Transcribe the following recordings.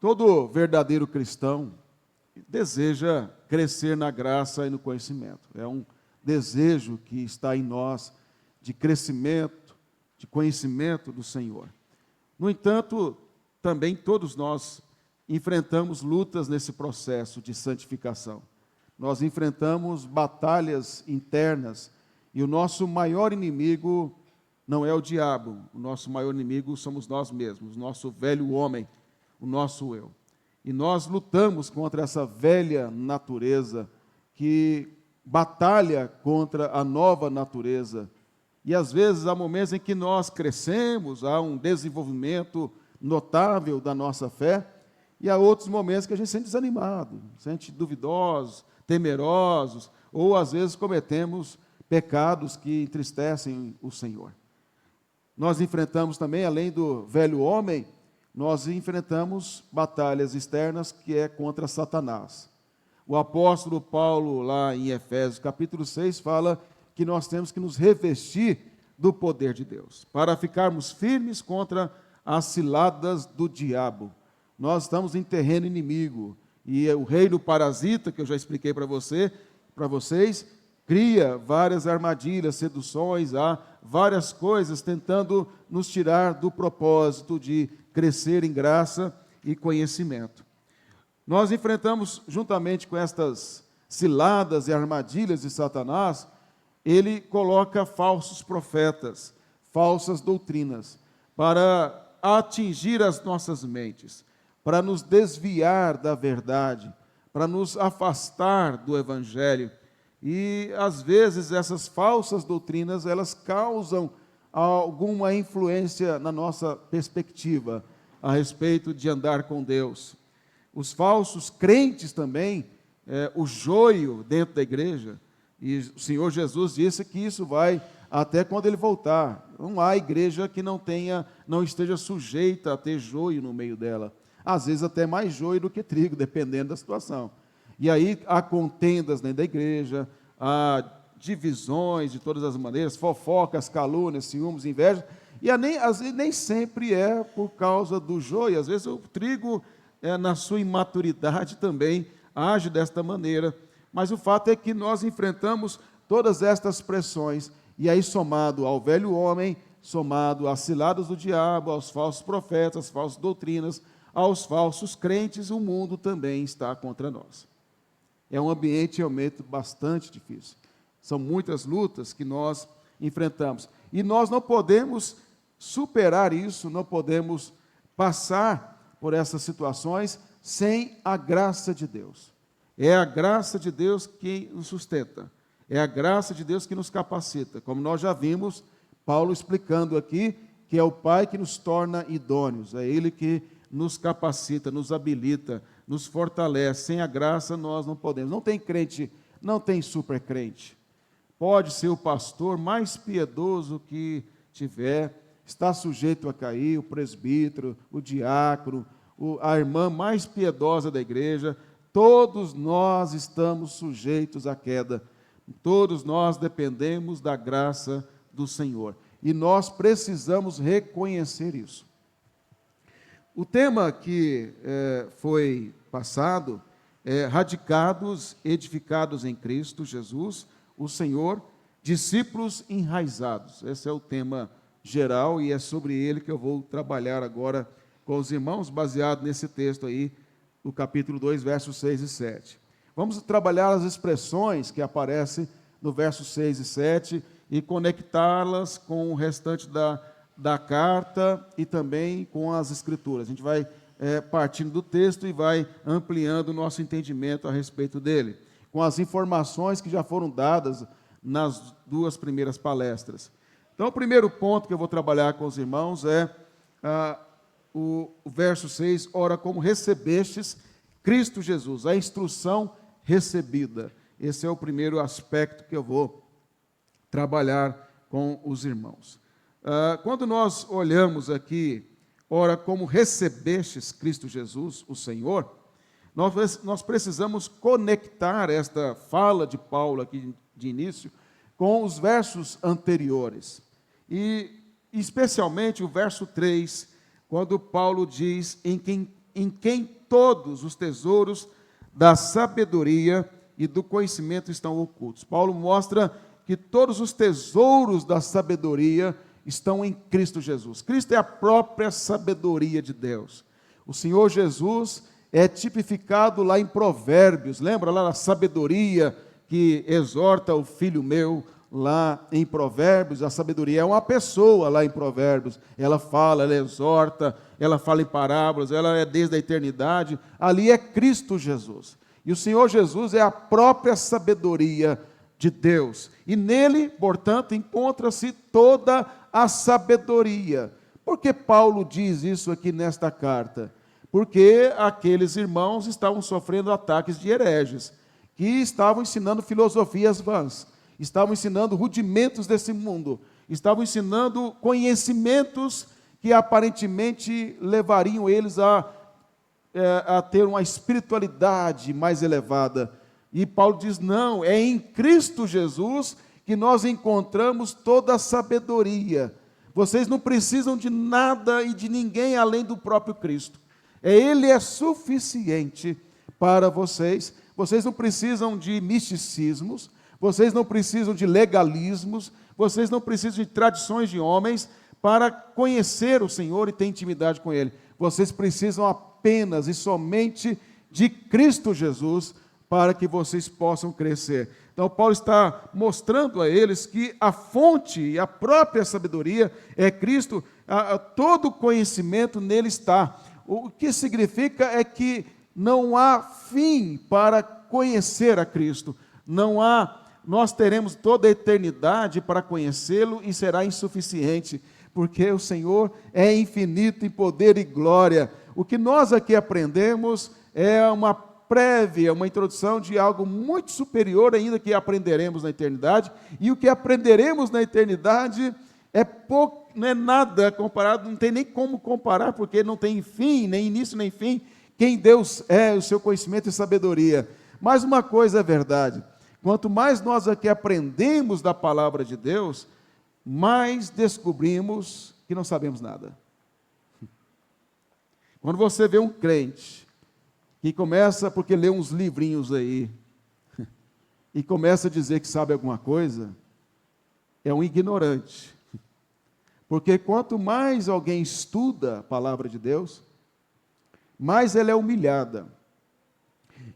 Todo verdadeiro cristão deseja crescer na graça e no conhecimento. É um desejo que está em nós de crescimento, de conhecimento do Senhor. No entanto, também todos nós enfrentamos lutas nesse processo de santificação. Nós enfrentamos batalhas internas e o nosso maior inimigo não é o diabo, o nosso maior inimigo somos nós mesmos, o nosso velho homem, o nosso eu. E nós lutamos contra essa velha natureza que batalha contra a nova natureza. E às vezes há momentos em que nós crescemos, há um desenvolvimento notável da nossa fé, e há outros momentos que a gente se sente desanimado, se sente duvidosos, temerosos, ou às vezes cometemos pecados que entristecem o Senhor. Nós enfrentamos também, além do velho homem, nós enfrentamos batalhas externas que é contra Satanás. O apóstolo Paulo, lá em Efésios, capítulo 6, fala que nós temos que nos revestir do poder de Deus, para ficarmos firmes contra as ciladas do diabo. Nós estamos em terreno inimigo, e o reino parasita, que eu já expliquei para vocês, cria várias armadilhas, seduções, há várias coisas tentando nos tirar do propósito de crescer em graça e conhecimento. Nós enfrentamos, juntamente com estas ciladas e armadilhas de Satanás, ele coloca falsos profetas, falsas doutrinas, para atingir as nossas mentes, para nos desviar da verdade, para nos afastar do Evangelho. E, às vezes, essas falsas doutrinas, elas causam alguma influência na nossa perspectiva a respeito de andar com Deus. Os falsos crentes também, o joio dentro da igreja, e o Senhor Jesus disse que isso vai até quando Ele voltar. Não há igreja que não esteja sujeita a ter joio no meio dela. Às vezes até mais joio do que trigo, dependendo da situação. E aí há contendas dentro da igreja, há divisões de todas as maneiras, fofocas, calúnias, ciúmes, inveja, e nem sempre é por causa do joio. Às vezes o trigo, na sua imaturidade também, age desta maneira. Mas o fato é que nós enfrentamos todas estas pressões, e aí somado ao velho homem, somado às ciladas do diabo, aos falsos profetas, às falsas doutrinas, aos falsos crentes, o mundo também está contra nós. É um ambiente realmente bastante difícil. São muitas lutas que nós enfrentamos. E nós não podemos superar isso, não podemos passar por essas situações sem a graça de Deus. É a graça de Deus que nos sustenta. É a graça de Deus que nos capacita. Como nós já vimos, Paulo explicando aqui que é o Pai que nos torna idôneos. É Ele que nos capacita, nos habilita, nos fortalece. Sem a graça nós não podemos. Não tem crente, não tem super crente. Pode ser o pastor mais piedoso que tiver, está sujeito a cair, o presbítero, o diácono, a irmã mais piedosa da igreja. Todos nós estamos sujeitos à queda. Todos nós dependemos da graça do Senhor. E nós precisamos reconhecer isso. O tema que foi passado é radicados, edificados em Cristo Jesus, o Senhor, discípulos enraizados. Esse é o tema geral e é sobre ele que eu vou trabalhar agora com os irmãos, baseado nesse texto aí, do capítulo 2, versos 6 e 7. Vamos trabalhar as expressões que aparecem no verso 6 e 7 e conectá-las com o restante da carta e também com as Escrituras. A gente vai partindo do texto e vai ampliando o nosso entendimento a respeito dele, com as informações que já foram dadas nas duas primeiras palestras. Então, o primeiro ponto que eu vou trabalhar com os irmãos é o verso 6, ora, como recebestes Cristo Jesus, a instrução recebida. Esse é o primeiro aspecto que eu vou trabalhar com os irmãos. Quando nós olhamos aqui, ora, como recebestes Cristo Jesus, o Senhor, nós precisamos conectar esta fala de Paulo aqui de início com os versos anteriores. E especialmente o verso 3, quando Paulo diz, em quem em quem todos os tesouros da sabedoria e do conhecimento estão ocultos. Paulo mostra que todos os tesouros da sabedoria estão em Cristo Jesus. Cristo é a própria sabedoria de Deus. O Senhor Jesus é tipificado lá em Provérbios, lembra lá da sabedoria que exorta o filho meu, lá em Provérbios? A sabedoria é uma pessoa lá em Provérbios, ela fala, ela exorta, ela fala em parábolas, ela é desde a eternidade, ali é Cristo Jesus. E o Senhor Jesus é a própria sabedoria de Deus, e nele, portanto, encontra-se toda a sabedoria. Por que Paulo diz isso aqui nesta carta? Porque aqueles irmãos estavam sofrendo ataques de hereges, que estavam ensinando filosofias vãs, estavam ensinando rudimentos desse mundo, estavam ensinando conhecimentos que aparentemente levariam eles a ter uma espiritualidade mais elevada. E Paulo diz, não, é em Cristo Jesus que nós encontramos toda a sabedoria. Vocês não precisam de nada e de ninguém além do próprio Cristo. Ele é suficiente para vocês. Vocês não precisam de misticismos, vocês não precisam de legalismos, vocês não precisam de tradições de homens para conhecer o Senhor e ter intimidade com Ele. Vocês precisam apenas e somente de Cristo Jesus para que vocês possam crescer. Então, Paulo está mostrando a eles que a fonte e a própria sabedoria é Cristo, todo conhecimento nele está. O que significa é que não há fim para conhecer a Cristo. Nós teremos toda a eternidade para conhecê-lo e será insuficiente, porque o Senhor é infinito em poder e glória. O que nós aqui aprendemos é uma prévia, uma introdução de algo muito superior ainda que aprenderemos na eternidade, e o que aprenderemos na eternidade é pouco, não é nada comparado, não tem nem como comparar, porque não tem fim, nem início nem fim, quem Deus é, o seu conhecimento e sabedoria. Mas uma coisa é verdade, quanto mais nós aqui aprendemos da palavra de Deus, mais descobrimos que não sabemos nada. Quando você vê um crente que começa, porque lê uns livrinhos aí, e começa a dizer que sabe alguma coisa, é um ignorante. Porque quanto mais alguém estuda a palavra de Deus, mais ela é humilhada.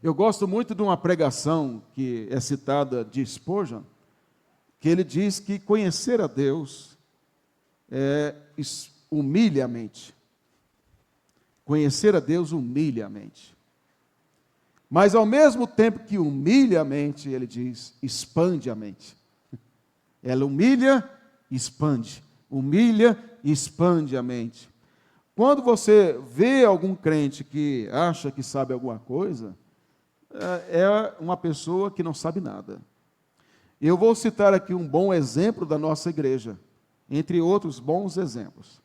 Eu gosto muito de uma pregação que é citada de Spurgeon, que ele diz que conhecer a Deus humilha a mente. Conhecer a Deus humilha a mente. Mas ao mesmo tempo que humilha a mente, ele diz, expande a mente. Ela humilha e expande. Humilha e expande a mente. Quando você vê algum crente que acha que sabe alguma coisa, é uma pessoa que não sabe nada. Eu vou citar aqui um bom exemplo da nossa igreja, entre outros bons exemplos.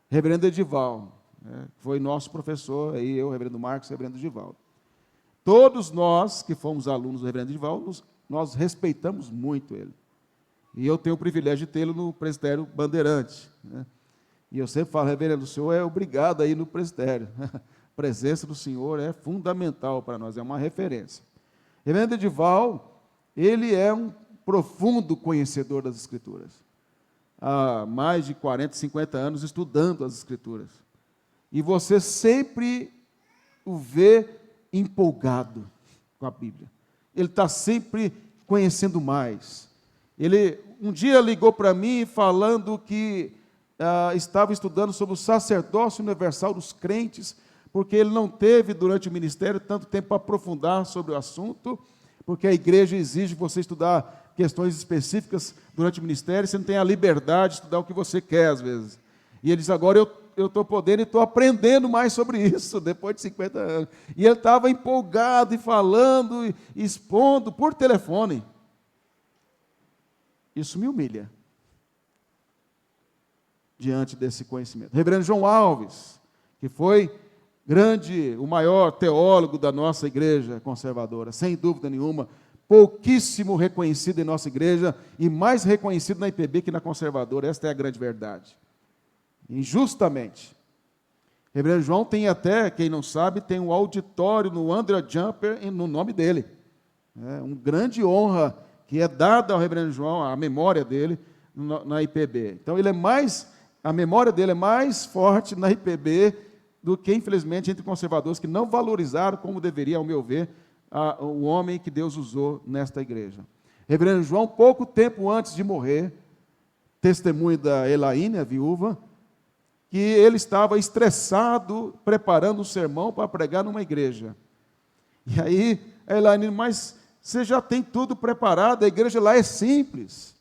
Reverendo Edivaldo, foi nosso professor, aí eu, Reverendo Marcos, Reverendo Edivaldo. Todos nós que fomos alunos do Reverendo Edivaldo, nós respeitamos muito ele. E eu tenho o privilégio de tê-lo no presbitério Bandeirante, né? E eu sempre falo, reverendo, o senhor é obrigado a ir no presbitério. A presença do senhor é fundamental para nós, é uma referência. Reverendo Edivaldo, ele é um profundo conhecedor das Escrituras. Há mais de 40, 50 anos estudando as Escrituras. E você sempre o vê empolgado com a Bíblia. Ele está sempre conhecendo mais. Ele um dia ligou para mim falando que estava estudando sobre o sacerdócio universal dos crentes, porque ele não teve, durante o ministério, tanto tempo para aprofundar sobre o assunto, porque a igreja exige você estudar questões específicas durante o ministério, você não tem a liberdade de estudar o que você quer, às vezes. E ele diz, agora eu estou podendo e estou aprendendo mais sobre isso, depois de 50 anos. E ele estava empolgado e falando, e expondo por telefone. Isso me humilha diante desse conhecimento. Reverendo João Alves, que foi o maior teólogo da nossa igreja conservadora, sem dúvida nenhuma, pouquíssimo reconhecido em nossa igreja e mais reconhecido na IPB que na conservadora, esta é a grande verdade. Injustamente. Reverendo João tem até, quem não sabe, tem um auditório no André Jumper no nome dele. É uma grande honra que é dada ao Reverendo João, a memória dele, na IPB. Então, a memória dele é mais forte na IPB do que, infelizmente, entre conservadores que não valorizaram como deveria, ao meu ver, o homem que Deus usou nesta igreja. Reverendo João, pouco tempo antes de morrer, testemunho da Elaine, a viúva, que ele estava estressado, preparando um sermão para pregar numa igreja. E aí, a Elaine, mas você já tem tudo preparado, a igreja lá é simples.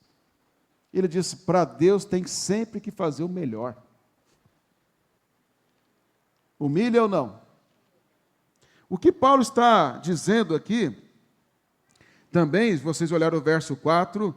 Ele disse, para Deus tem sempre que fazer o melhor. Humilha ou não? O que Paulo está dizendo aqui, também, se vocês olharem o verso 4,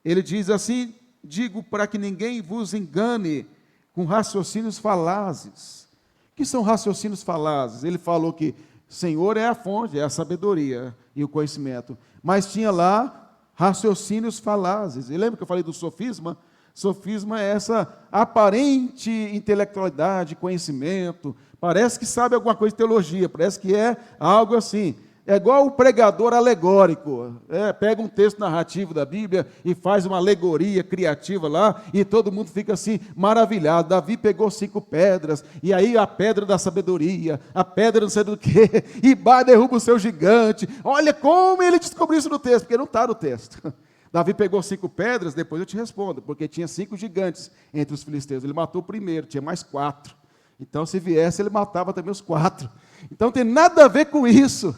ele diz assim, digo para que ninguém vos engane com raciocínios falazes. O que são raciocínios falazes? Ele falou que Senhor é a fonte, é a sabedoria e o conhecimento. Mas tinha lá raciocínios falazes. E lembra que eu falei do sofisma? Sofisma é essa aparente intelectualidade, conhecimento. Parece que sabe alguma coisa de teologia, parece que é algo assim. É igual o pregador alegórico. Pega um texto narrativo da Bíblia e faz uma alegoria criativa lá, e todo mundo fica assim, maravilhado. Davi pegou 5 pedras, e aí a pedra da sabedoria, a pedra não sei do que, e derruba o seu gigante. Olha como ele descobriu isso no texto, porque não está no texto. Davi pegou 5 pedras, depois eu te respondo, porque tinha 5 gigantes entre os filisteus. Ele matou o primeiro, tinha mais 4. Então, se viesse, ele matava também os 4. Então, tem nada a ver com isso.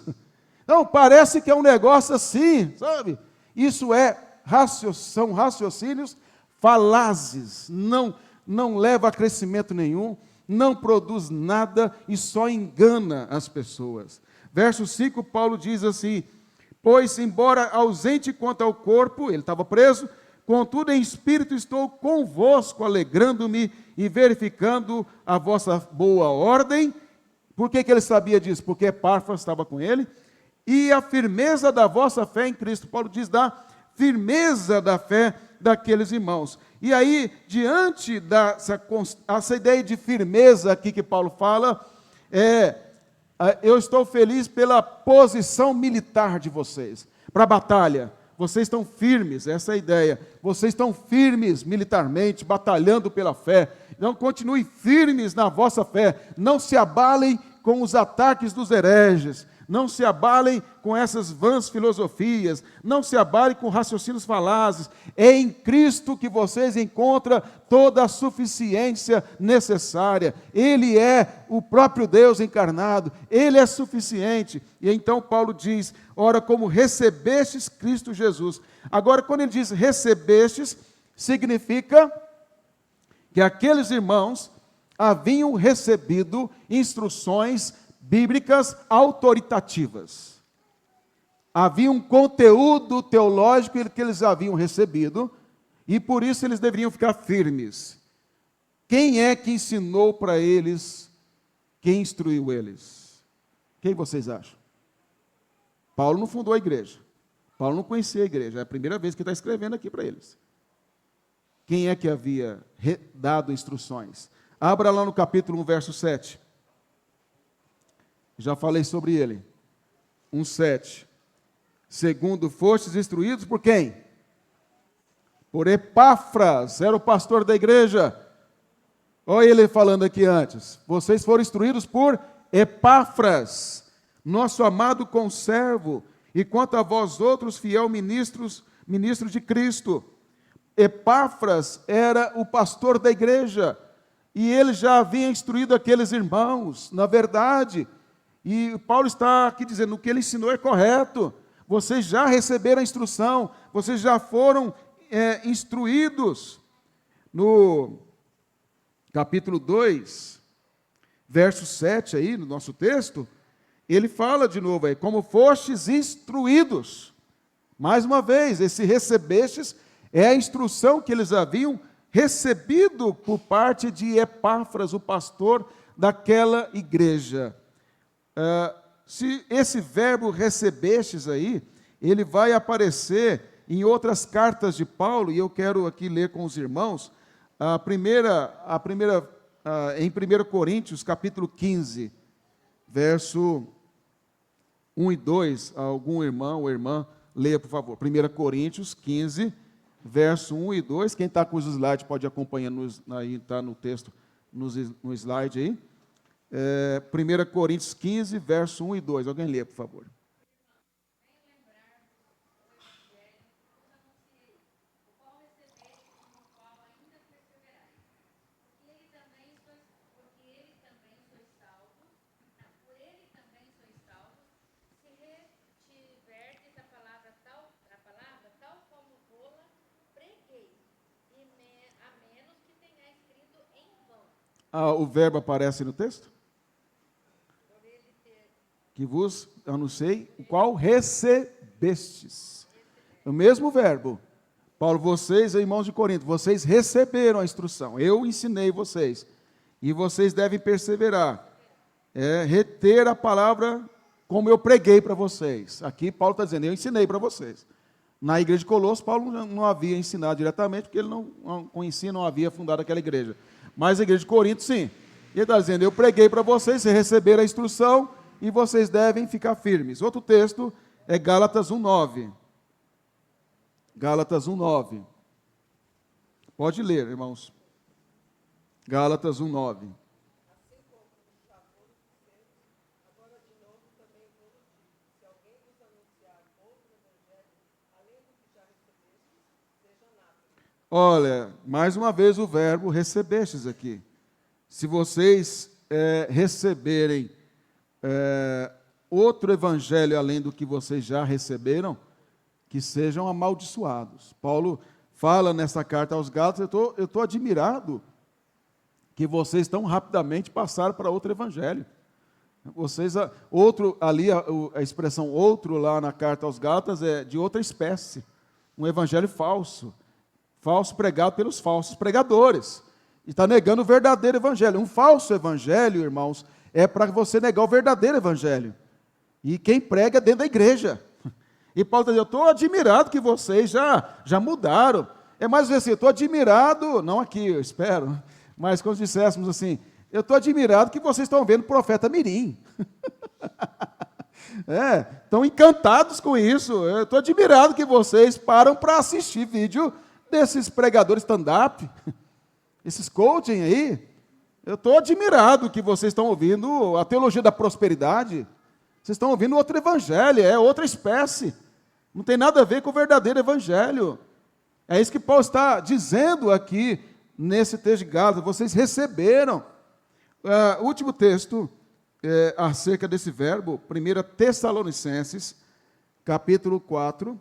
Então, parece que é um negócio assim, sabe? Isso são raciocínios falazes, não leva a crescimento nenhum, não produz nada e só engana as pessoas. Verso 5, Paulo diz assim, pois, embora ausente quanto ao corpo, ele estava preso, contudo, em espírito estou convosco, alegrando-me e verificando a vossa boa ordem. Por que ele sabia disso? Porque Epáfras estava com ele. E a firmeza da vossa fé em Cristo. Paulo diz da firmeza da fé daqueles irmãos. E aí, diante dessa ideia de firmeza aqui que Paulo fala, eu estou feliz pela posição militar de vocês, para a batalha. Vocês estão firmes, essa é a ideia. Vocês estão firmes militarmente, batalhando pela fé. Então, continuem firmes na vossa fé. Não se abalem com os ataques dos hereges. Não se abalem com essas vãs filosofias, não se abalem com raciocínios falazes. É em Cristo que vocês encontram toda a suficiência necessária. Ele é o próprio Deus encarnado, Ele é suficiente. E então Paulo diz, ora, como recebestes Cristo Jesus. Agora, quando ele diz recebestes, significa que aqueles irmãos haviam recebido instruções bíblicas autoritativas. Havia um conteúdo teológico que eles haviam recebido, e por isso eles deveriam ficar firmes. Quem é que ensinou para eles? Quem instruiu eles? Quem vocês acham? Paulo não fundou a igreja. Paulo não conhecia a igreja. É a primeira vez que está escrevendo aqui para eles. Quem é que havia dado instruções? Abra lá no capítulo 1, verso 7. Já falei sobre ele. 1,7. Segundo fostes instruídos por quem? Por Epáfras, era o pastor da igreja. Olha ele falando aqui antes. Vocês foram instruídos por Epáfras, nosso amado conservo, e quanto a vós outros, fiel ministros de Cristo. Epáfras era o pastor da igreja, e ele já havia instruído aqueles irmãos, na verdade. E Paulo está aqui dizendo, o que ele ensinou é correto. Vocês já receberam a instrução, vocês já foram instruídos. No capítulo 2, verso 7 aí, no nosso texto, ele fala de novo aí, como fostes instruídos. Mais uma vez, esse recebestes é a instrução que eles haviam recebido por parte de Epáfras, o pastor daquela igreja. Se esse verbo recebestes aí, ele vai aparecer em outras cartas de Paulo, e eu quero aqui ler com os irmãos, a primeira em 1 Coríntios, capítulo 15, verso 1 e 2. Algum irmão ou irmã, leia, por favor. 1 Coríntios 15, verso 1 e 2. Quem está com os slides pode acompanhar, aí está no texto, no slide aí. 1 Coríntios 15, verso 1 e 2. Alguém lê, por favor. O verbo aparece no texto? Que vos anunciei, o qual recebestes. O mesmo verbo. Paulo, vocês, irmãos de Corinto, vocês receberam a instrução. Eu ensinei vocês. E vocês devem perseverar. Reter a palavra como eu preguei para vocês. Aqui Paulo está dizendo, eu ensinei para vocês. Na igreja de Colossos, Paulo não havia ensinado diretamente, porque ele não conhecia, não havia fundado aquela igreja. Mas a igreja de Corinto, sim. Ele está dizendo, eu preguei para vocês, vocês receberam a instrução e vocês devem ficar firmes. Outro texto é Gálatas 1:9. Gálatas 1:9. Pode ler, irmãos. Gálatas 1:9. Olha, mais uma vez o verbo recebestes aqui. Se vocês receberem outro evangelho além do que vocês já receberam, que sejam amaldiçoados. Paulo fala nessa carta aos Gálatas, eu estou admirado que vocês tão rapidamente passaram para outro evangelho. Vocês, outro ali, a expressão outro lá na carta aos Gálatas é de outra espécie, um evangelho falso pregado pelos falsos pregadores, e está negando o verdadeiro evangelho. Um falso evangelho, irmãos, é para você negar o verdadeiro evangelho, e quem prega é dentro da igreja. E Paulo está dizendo, eu estou admirado que vocês já mudaram. É mais assim, eu estou admirado, não aqui, eu espero, mas quando disséssemos assim, eu estou admirado que vocês estão vendo o profeta Mirim. Estão encantados com isso. Eu estou admirado que vocês param para assistir vídeo desses pregadores stand-up, esses coaching aí. Eu estou admirado que vocês estão ouvindo a teologia da prosperidade. Vocês estão ouvindo outro evangelho, é outra espécie. Não tem nada a ver com o verdadeiro evangelho. É isso que Paulo está dizendo aqui, nesse texto de Gálatas. Vocês receberam. O último texto, acerca desse verbo, 1 Tessalonicenses, capítulo 4,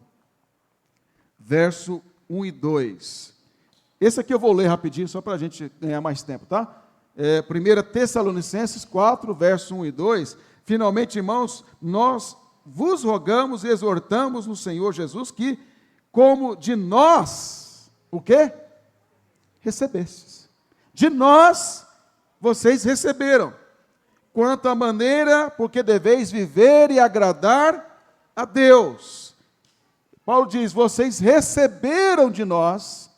verso 1 e 2. Esse aqui eu vou ler rapidinho, só para a gente ganhar mais tempo, tá? 1 Tessalonicenses 4, verso 1 e 2. Finalmente, irmãos, nós vos rogamos e exortamos no Senhor Jesus que, como de nós, o quê? Recebestes. De nós, vocês receberam. Quanto à maneira, porque deveis viver e agradar a Deus. Paulo diz, vocês receberam de nós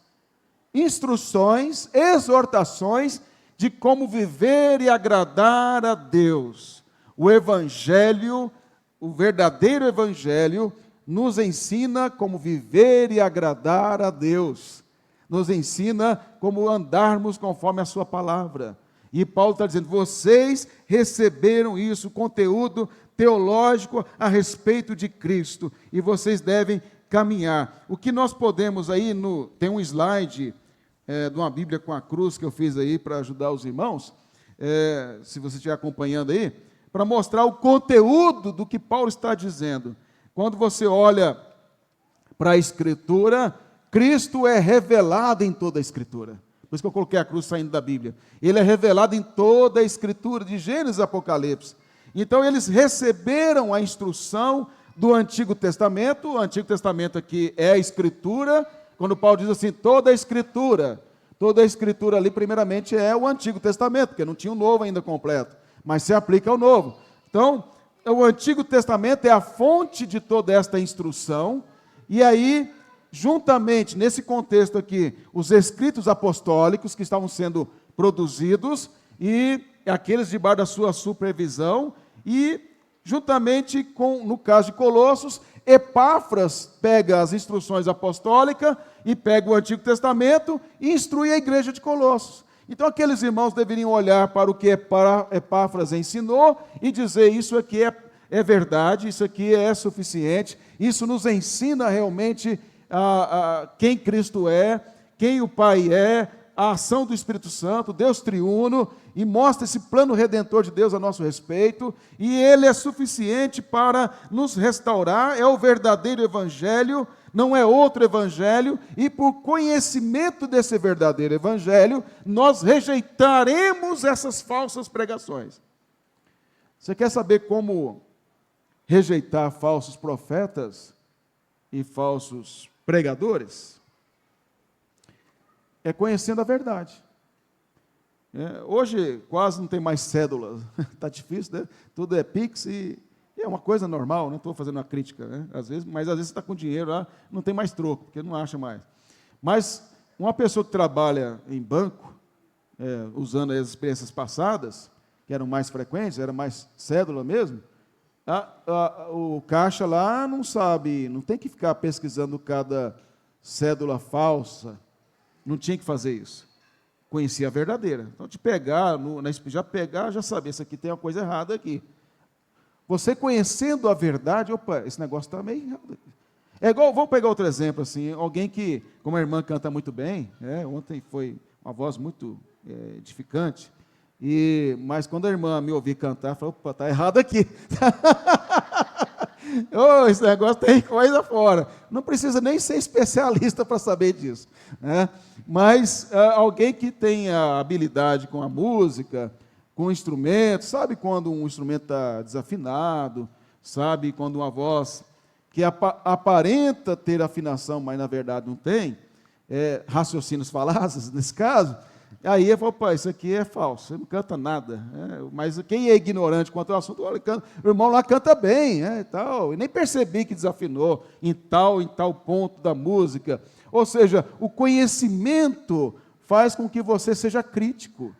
instruções, exortações de como viver e agradar a Deus. O Evangelho, o verdadeiro Evangelho, nos ensina como viver e agradar a Deus. Nos ensina como andarmos conforme a sua palavra. E Paulo está dizendo, vocês receberam isso, conteúdo teológico a respeito de Cristo, e vocês devem caminhar. O que nós podemos aí, tem um slide de uma Bíblia com a cruz que eu fiz aí para ajudar os irmãos, se você estiver acompanhando aí, para mostrar o conteúdo do que Paulo está dizendo. Quando você olha para a Escritura, Cristo é revelado em toda a Escritura. Por isso que eu coloquei a cruz saindo da Bíblia. Ele é revelado em toda a Escritura, de Gênesis a Apocalipse. Então, eles receberam a instrução do Antigo Testamento. O Antigo Testamento aqui é a Escritura. Quando Paulo diz assim, toda a Escritura ali, primeiramente, é o Antigo Testamento, porque não tinha o Novo ainda completo, mas se aplica ao Novo. Então, o Antigo Testamento é a fonte de toda esta instrução, e aí, juntamente, nesse contexto aqui, os escritos apostólicos que estavam sendo produzidos, e aqueles debaixo da sua supervisão, e juntamente com, no caso de Colossos, Epáfras pega as instruções apostólicas e pega o Antigo Testamento e instrui a igreja de Colossos. Então aqueles irmãos deveriam olhar para o que Epáfras ensinou e dizer: isso aqui é verdade, isso aqui é suficiente, isso nos ensina realmente quem Cristo é, quem o Pai é, a ação do Espírito Santo, Deus triuno, e mostra esse plano redentor de Deus a nosso respeito, e ele é suficiente para nos restaurar, é o verdadeiro evangelho, não é outro evangelho, e por conhecimento desse verdadeiro evangelho, nós rejeitaremos essas falsas pregações. Você quer saber como rejeitar falsos profetas e falsos pregadores? É conhecendo a verdade. Hoje quase não tem mais cédulas, está difícil, né? Tudo é Pix e é uma coisa normal, não estou fazendo uma crítica, né? Mas às vezes você está com dinheiro lá, não tem mais troco, porque não acha mais. Mas uma pessoa que trabalha em banco, usando as experiências passadas, que eram mais frequentes, era mais cédula mesmo, o caixa lá não sabe, não tem que ficar pesquisando cada cédula falsa, não tinha que fazer isso. Conhecia a verdadeira. Então, de pegar, já sabia, isso aqui tem uma coisa errada aqui. Você conhecendo a verdade, opa, esse negócio está meio errado aqui. É igual, vamos pegar outro exemplo, assim, alguém que, como a irmã canta muito bem, ontem foi uma voz muito edificante, mas quando a irmã me ouvir cantar, falou: opa, está errado aqui. Esse negócio tem coisa fora. Não precisa nem ser especialista para saber disso, né? Mas alguém que tenha habilidade com a música, com o instrumento, sabe quando um instrumento está desafinado, sabe quando uma voz que aparenta ter afinação, mas na verdade não tem, raciocínios falazes nesse caso, aí eu falo: opa, isso aqui é falso, você não canta nada. Mas quem é ignorante quanto ao assunto, olha, o irmão lá canta bem, e tal, e nem percebi que desafinou em tal ponto da música. Ou seja, o conhecimento faz com que você seja crítico.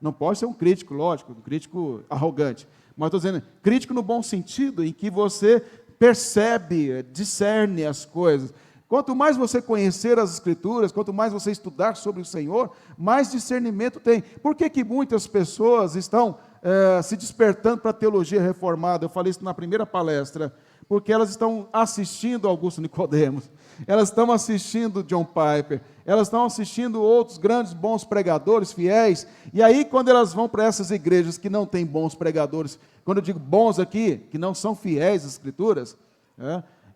Não pode ser um crítico, lógico, um crítico arrogante, mas estou dizendo crítico no bom sentido, em que você percebe, discerne as coisas. Quanto mais você conhecer as Escrituras, quanto mais você estudar sobre o Senhor, mais discernimento tem. Por que muitas pessoas estão se despertando para a teologia reformada? Eu falei isso na primeira palestra. Porque elas estão assistindo Augusto Nicodemos, elas estão assistindo John Piper, elas estão assistindo outros grandes bons pregadores fiéis, e aí quando elas vão para essas igrejas que não têm bons pregadores, quando eu digo bons aqui, que não são fiéis às Escrituras,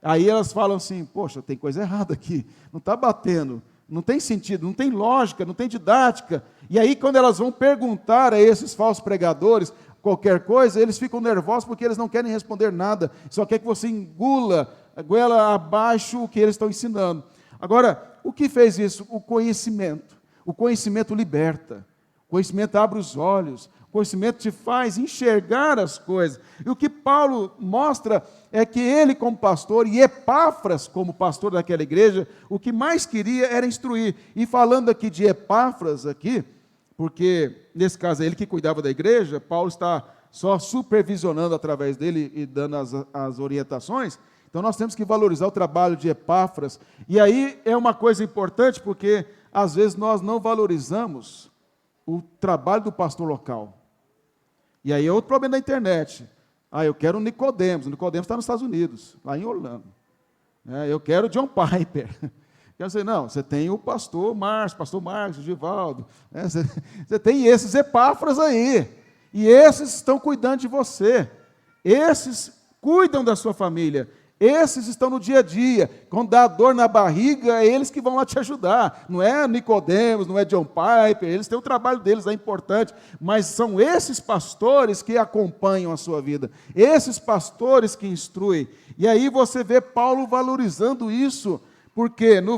aí elas falam assim: poxa, tem coisa errada aqui, não está batendo, não tem sentido, não tem lógica, não tem didática. E aí quando elas vão perguntar a esses falsos pregadores qualquer coisa, eles ficam nervosos porque eles não querem responder nada, só quer que você engula goela abaixo o que eles estão ensinando. Agora, o que fez isso? O conhecimento. O conhecimento liberta, o conhecimento abre os olhos, o conhecimento te faz enxergar as coisas. E o que Paulo mostra é que ele, como pastor, e Epáfras, como pastor daquela igreja, o que mais queria era instruir. E falando aqui de Epáfras, porque nesse caso é ele que cuidava da igreja, Paulo está só supervisionando através dele e dando as orientações. Então nós temos que valorizar o trabalho de Epáfras. E aí é uma coisa importante, porque às vezes nós não valorizamos o trabalho do pastor local. E aí é outro problema da internet. Eu quero o Nicodemos está nos Estados Unidos, lá em Orlando. Eu quero o John Piper. Quer dizer, não, você tem o pastor Marcos, Givaldo, você tem esses Epáfras aí, e esses estão cuidando de você, esses cuidam da sua família, esses estão no dia a dia, quando dá dor na barriga, é eles que vão lá te ajudar, não é Nicodemos, não é John Piper, eles têm o trabalho deles, é importante, mas são esses pastores que acompanham a sua vida, esses pastores que instruem, e aí você vê Paulo valorizando isso, porque no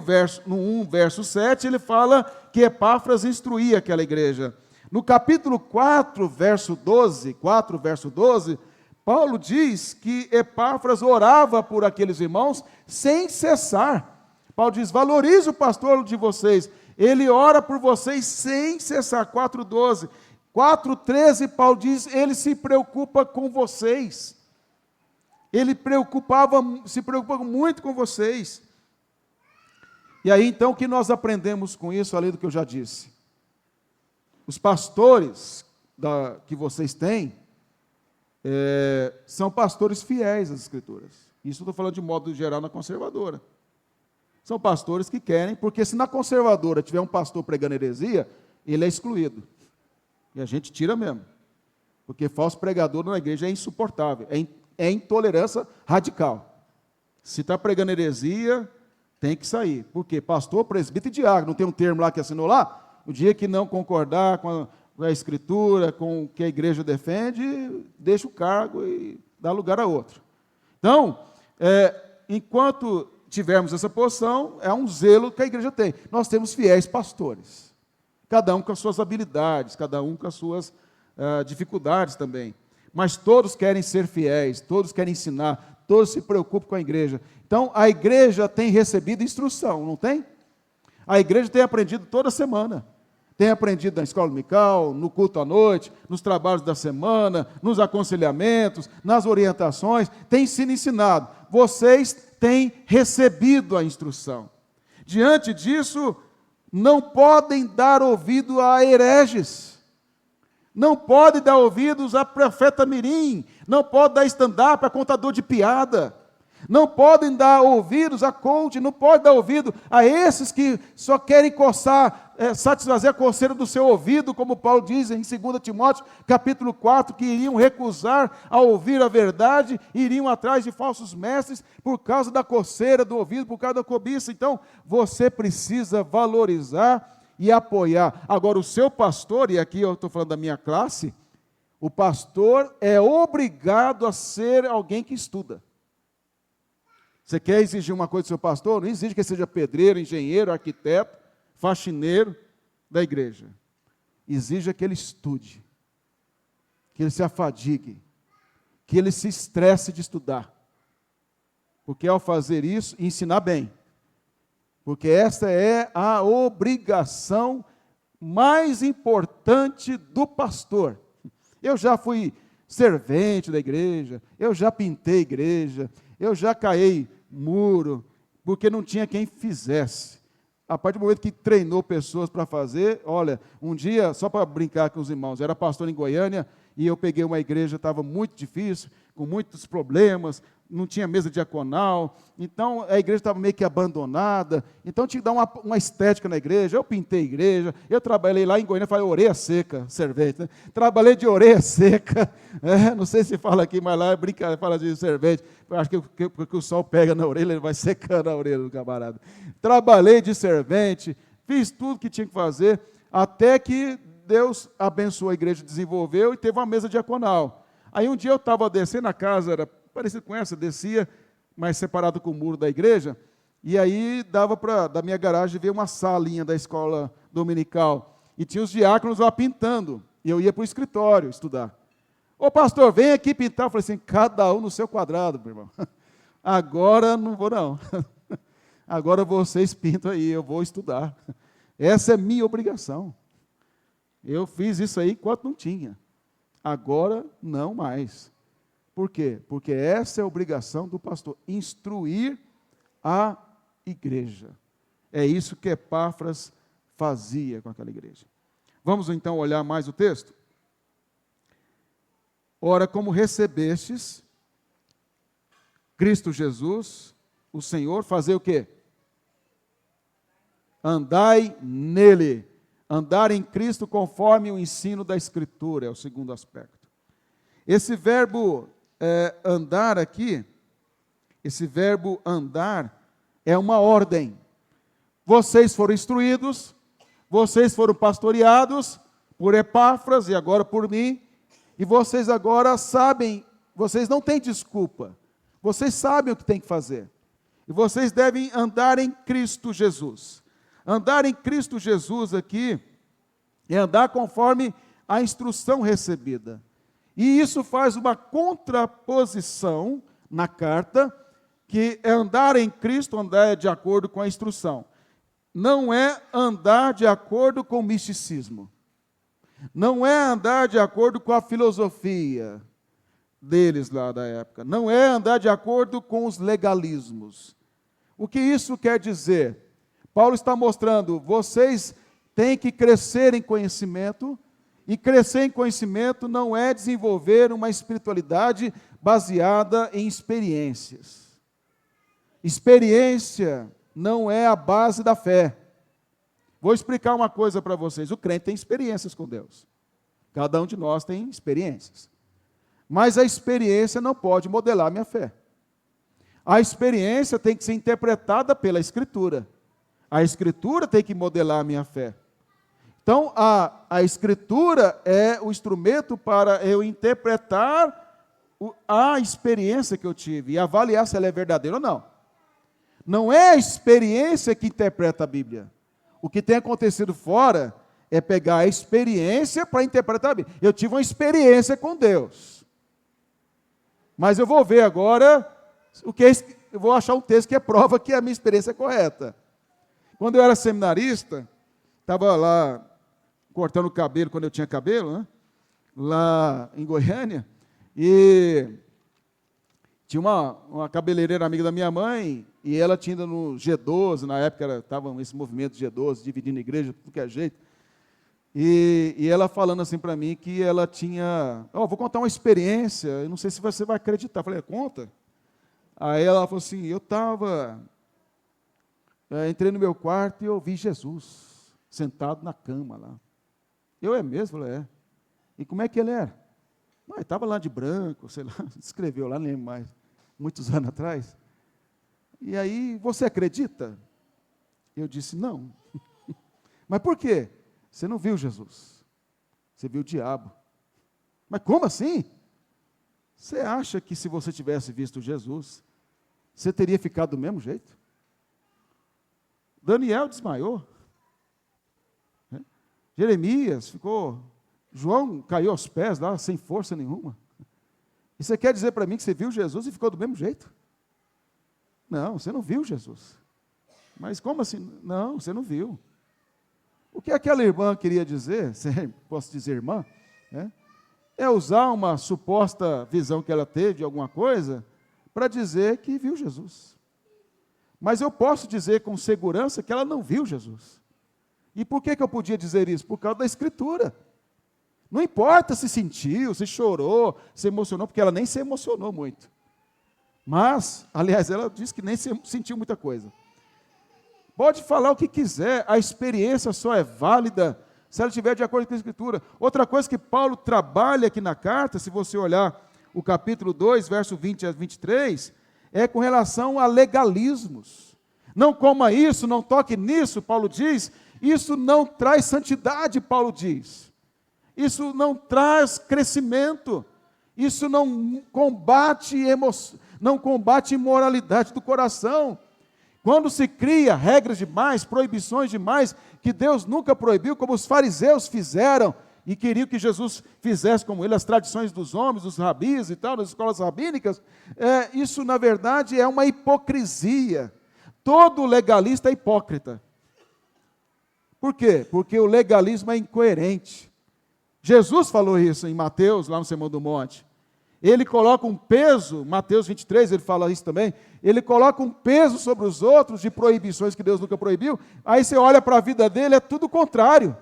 1, verso 7, ele fala que Epáfras instruía aquela igreja. No capítulo 4, verso 12, Paulo diz que Epáfras orava por aqueles irmãos sem cessar. Paulo diz: valorize o pastor de vocês. Ele ora por vocês sem cessar. 4:12. 4:13, Paulo diz, ele se preocupa com vocês. Ele se preocupa muito com vocês. E aí, então, o que nós aprendemos com isso, além do que eu já disse? Os pastores que vocês têm, são pastores fiéis às Escrituras. Isso eu estou falando de modo geral na conservadora. São pastores que querem, porque se na conservadora tiver um pastor pregando heresia, ele é excluído. E a gente tira mesmo. Porque falso pregador na igreja é insuportável, é intolerância radical. Se está pregando heresia, tem que sair. Por quê? Pastor, presbítero e diácono, não tem um termo lá que assinou lá? O dia que não concordar com a Escritura, com o que a igreja defende, deixa o cargo e dá lugar a outro. Então, enquanto tivermos essa posição, é um zelo que a igreja tem. Nós temos fiéis pastores, cada um com as suas habilidades, cada um com as suas dificuldades também. Mas todos querem ser fiéis, todos querem ensinar, todos se preocupam com a igreja. Então, a igreja tem recebido instrução, não tem? A igreja tem aprendido toda semana. Tem aprendido na escola dominical, no culto à noite, nos trabalhos da semana, nos aconselhamentos, nas orientações, tem sido ensinado. Vocês têm recebido a instrução. Diante disso, não podem dar ouvido a hereges. Não pode dar ouvidos a profeta mirim, não pode dar stand-up a contador de piada, não podem dar ouvidos a coach, não pode dar ouvido a esses que só querem coçar, satisfazer a coceira do seu ouvido, como Paulo diz em 2 Timóteo, capítulo 4, que iriam recusar a ouvir a verdade, iriam atrás de falsos mestres, por causa da coceira do ouvido, por causa da cobiça. Então, você precisa valorizar e apoiar. Agora, o seu pastor, e aqui eu estou falando da minha classe, o pastor é obrigado a ser alguém que estuda. Você quer exigir uma coisa do seu pastor? Não exige que ele seja pedreiro, engenheiro, arquiteto, faxineiro da igreja. Exija que ele estude, que ele se afadigue, que ele se estresse de estudar. Porque ao fazer isso, ensinar bem. Porque essa é a obrigação mais importante do pastor. Eu já fui servente da igreja, eu já pintei igreja, eu já caiei muro, porque não tinha quem fizesse. A partir do momento que treinou pessoas para fazer, olha, um dia, só para brincar com os irmãos, eu era pastor em Goiânia, e eu peguei uma igreja, estava muito difícil, com muitos problemas, não tinha mesa diaconal, então a igreja estava meio que abandonada, então tinha que dar uma estética na igreja. Eu pintei a igreja, eu trabalhei lá em Goiânia, falei orelha seca, servente, né? Trabalhei de orelha seca, não sei se fala aqui, mas lá é brincadeira, fala de servente, acho que o sol pega na orelha, ele vai secando a orelha do camarada. Trabalhei de servente, fiz tudo que tinha que fazer, até que Deus abençoou a igreja, desenvolveu e teve uma mesa diaconal. Aí um dia eu estava descendo, a casa era parecido com essa, descia, mas separado com o muro da igreja, e aí dava para, da minha garagem, ver uma salinha da escola dominical, e tinha os diáconos lá pintando, e eu ia para o escritório estudar. Ô pastor, vem aqui pintar. Eu falei assim, cada um no seu quadrado, meu irmão. Agora não vou não. Agora vocês pintam aí, eu vou estudar. Essa é minha obrigação. Eu fiz isso aí enquanto não tinha. Agora não mais. Por quê? Porque essa é a obrigação do pastor, instruir a igreja. É isso que Epáfras fazia com aquela igreja. Vamos então olhar mais o texto? Ora, como recebestes Cristo Jesus, o Senhor, fazer o quê? Andai nele. Andar em Cristo conforme o ensino da Escritura, é o segundo aspecto. Esse verbo andar aqui, esse verbo andar, é uma ordem. Vocês foram instruídos, vocês foram pastoreados por Epáfras e agora por mim, e vocês agora sabem, vocês não têm desculpa, vocês sabem o que tem que fazer, e vocês devem andar em Cristo Jesus. Andar em Cristo Jesus aqui é andar conforme a instrução recebida. E isso faz uma contraposição na carta, que é andar em Cristo, andar de acordo com a instrução. não é andar de acordo com o misticismo. Não é andar de acordo com a filosofia deles lá da época. Não é andar de acordo com os legalismos. O que isso quer dizer? Paulo está mostrando, vocês têm que crescer em conhecimento, e crescer em conhecimento não é desenvolver uma espiritualidade baseada em experiências. Experiência não é a base da fé. Vou explicar uma coisa para vocês. O crente tem experiências com Deus. Cada um de nós tem experiências. Mas a experiência não pode modelar a minha fé. A experiência tem que ser interpretada pela Escritura. A Escritura tem que modelar a minha fé. Então, a Escritura é o instrumento para eu interpretar a experiência que eu tive e avaliar se ela é verdadeira ou não. Não é a experiência que interpreta a Bíblia. O que tem acontecido fora é pegar a experiência para interpretar a Bíblia. Eu tive uma experiência com Deus. Mas eu vou ver agora, eu vou achar um texto que é prova que a minha experiência é correta. Quando eu era seminarista, estava lá cortando o cabelo, quando eu tinha cabelo, né? Lá em Goiânia, e tinha uma cabeleireira amiga da minha mãe, e ela tinha ido no G12, na época estava esse movimento G12, dividindo a igreja, tudo que é jeito, e ela falando assim para mim que ela tinha, vou contar uma experiência, eu não sei se você vai acreditar. Eu falei, conta. Aí ela falou assim, entrei no meu quarto e eu vi Jesus, sentado na cama lá. Eu é mesmo? Eu falei, é. E como é que ele era? Ele estava lá de branco, sei lá, escreveu lá, não lembro mais, muitos anos atrás. E aí, você acredita? Eu disse, não. Mas por quê? Você não viu Jesus, você viu o diabo. Mas como assim? Você acha que se você tivesse visto Jesus, você teria ficado do mesmo jeito? Daniel desmaiou. Jeremias ficou... João caiu aos pés lá, sem força nenhuma. E você quer dizer para mim que você viu Jesus e ficou do mesmo jeito? Não, você não viu Jesus. Mas como assim? Não, você não viu. O que aquela irmã queria dizer, posso dizer irmã, né? É usar uma suposta visão que ela teve de alguma coisa para dizer que viu Jesus. Mas eu posso dizer com segurança que ela não viu Jesus. E por que eu podia dizer isso? Por causa da Escritura. Não importa se sentiu, se chorou, se emocionou, porque ela nem se emocionou muito. Mas, aliás, ela disse que nem sentiu muita coisa. Pode falar o que quiser, a experiência só é válida se ela estiver de acordo com a Escritura. Outra coisa que Paulo trabalha aqui na carta, se você olhar o capítulo 2, verso 20 a 23, é com relação a legalismos. Não coma isso, não toque nisso, Paulo diz. Isso não traz santidade, Paulo diz. Isso não traz crescimento. Isso não combate imoralidade do coração. Quando se cria regras demais, proibições demais, que Deus nunca proibiu, como os fariseus fizeram, e queriam que Jesus fizesse como ele, as tradições dos homens, dos rabis e tal, das escolas rabínicas, isso na verdade é uma hipocrisia. Todo legalista é hipócrita. Por quê? Porque o legalismo é incoerente. Jesus falou isso em Mateus, lá no Sermão do Monte. Ele coloca um peso, Mateus 23, ele fala isso também, ele coloca um peso sobre os outros de proibições que Deus nunca proibiu, aí você olha para a vida dele, é tudo o contrário.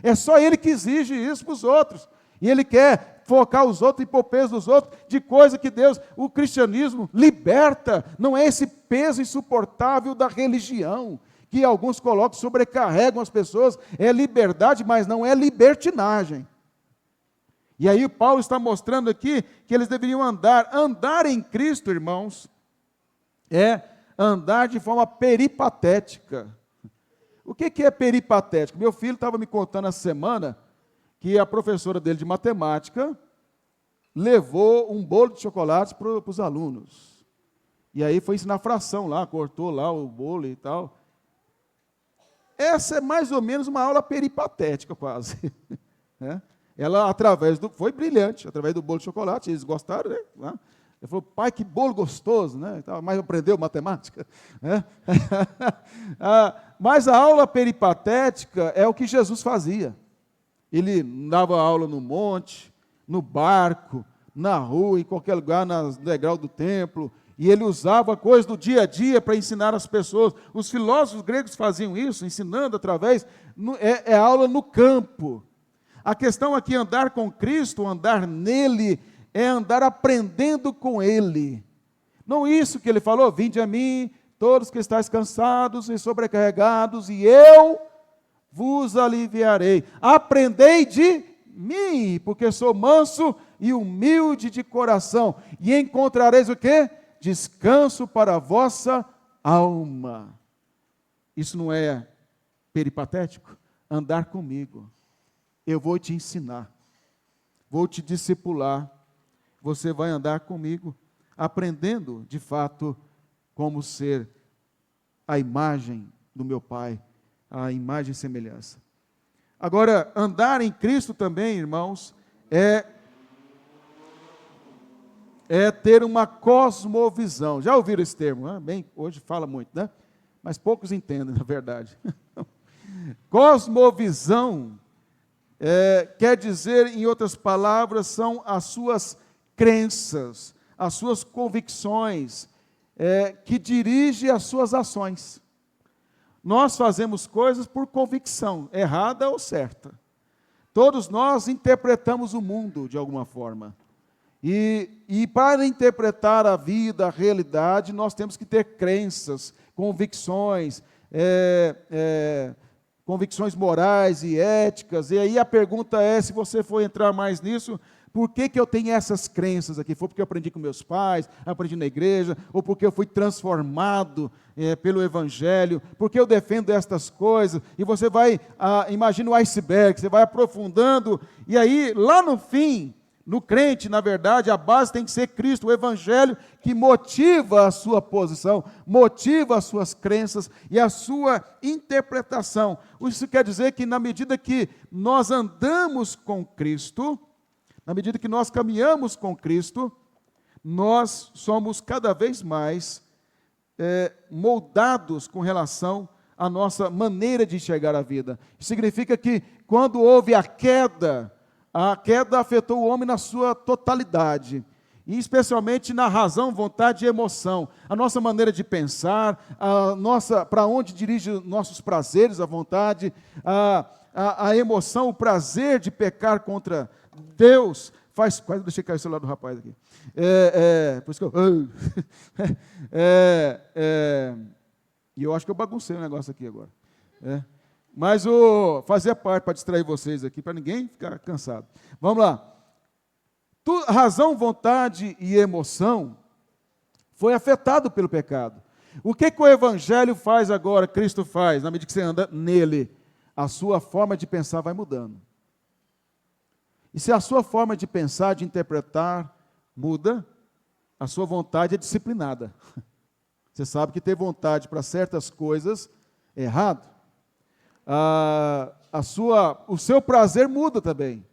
É só ele que exige isso para os outros. E ele quer focar os outros e pôr peso nos outros de coisa que Deus, o cristianismo, liberta. Não é esse peso insuportável da religião, que alguns colocam, sobrecarregam as pessoas. É liberdade, mas não é libertinagem. E aí Paulo está mostrando aqui que eles deveriam andar em Cristo, irmãos, é andar de forma peripatética. O que é peripatético? Meu filho estava me contando essa semana que a professora dele de matemática levou um bolo de chocolate para os alunos. E aí foi ensinar fração lá, cortou lá o bolo e tal. Essa é mais ou menos uma aula peripatética quase. Ela, foi brilhante, através do bolo de chocolate, eles gostaram, né? Ele falou, pai, que bolo gostoso, né? Mas aprendeu matemática, né? Mas a aula peripatética é o que Jesus fazia. Ele dava aula no monte, no barco, na rua, em qualquer lugar, no degrau do templo, e ele usava coisas do dia a dia para ensinar as pessoas. Os filósofos gregos faziam isso, ensinando através, é aula no campo. A questão aqui, andar com Cristo, andar nele, é andar aprendendo com ele. Não isso que ele falou, vinde a mim, todos que estáis cansados e sobrecarregados, e eu vos aliviarei. Aprendei de mim, porque sou manso e humilde de coração, e encontrareis o quê? Descanso para a vossa alma. Isso não é peripatético? Andar comigo. Eu vou te ensinar, vou te discipular, você vai andar comigo, aprendendo de fato como ser a imagem do meu Pai, a imagem e semelhança. Agora, andar em Cristo também, irmãos, é ter uma cosmovisão. Já ouviram esse termo? Né? Bem, hoje fala muito, né? Mas poucos entendem, na verdade. Cosmovisão quer dizer, em outras palavras, são as suas crenças, as suas convicções, que dirigem as suas ações. Nós fazemos coisas por convicção, errada ou certa. Todos nós interpretamos o mundo de alguma forma. E para interpretar a vida, a realidade, nós temos que ter crenças, convicções, convicções morais e éticas. E aí a pergunta é, se você for entrar mais nisso, por que eu tenho essas crenças aqui? Foi porque eu aprendi com meus pais, aprendi na igreja, ou porque eu fui transformado pelo Evangelho, porque eu defendo estas coisas, e você vai, imagina o iceberg, você vai aprofundando, e aí, lá no fim, no crente, na verdade, a base tem que ser Cristo, o Evangelho, que motiva a sua posição, motiva as suas crenças e a sua interpretação. Isso quer dizer que, na medida que nós andamos com Cristo, na medida que nós caminhamos com Cristo, nós somos cada vez mais moldados com relação à nossa maneira de enxergar a vida. Isso significa que quando houve a queda afetou o homem na sua totalidade, e especialmente na razão, vontade e emoção. A nossa maneira de pensar, para onde dirige nossos prazeres, a vontade, a emoção, o prazer de pecar contra Deus, quase deixei cair o celular do rapaz aqui. Por isso que e eu acho que eu baguncei o negócio aqui agora. Mas fazia parte para distrair vocês aqui, para ninguém ficar cansado. Vamos lá. Razão, vontade e emoção foi afetado pelo pecado. O que o Evangelho faz agora, Cristo faz, na medida que você anda nele? A sua forma de pensar vai mudando. E se a sua forma de pensar, de interpretar, muda, a sua vontade é disciplinada. Você sabe que ter vontade para certas coisas é errado. O seu prazer muda também.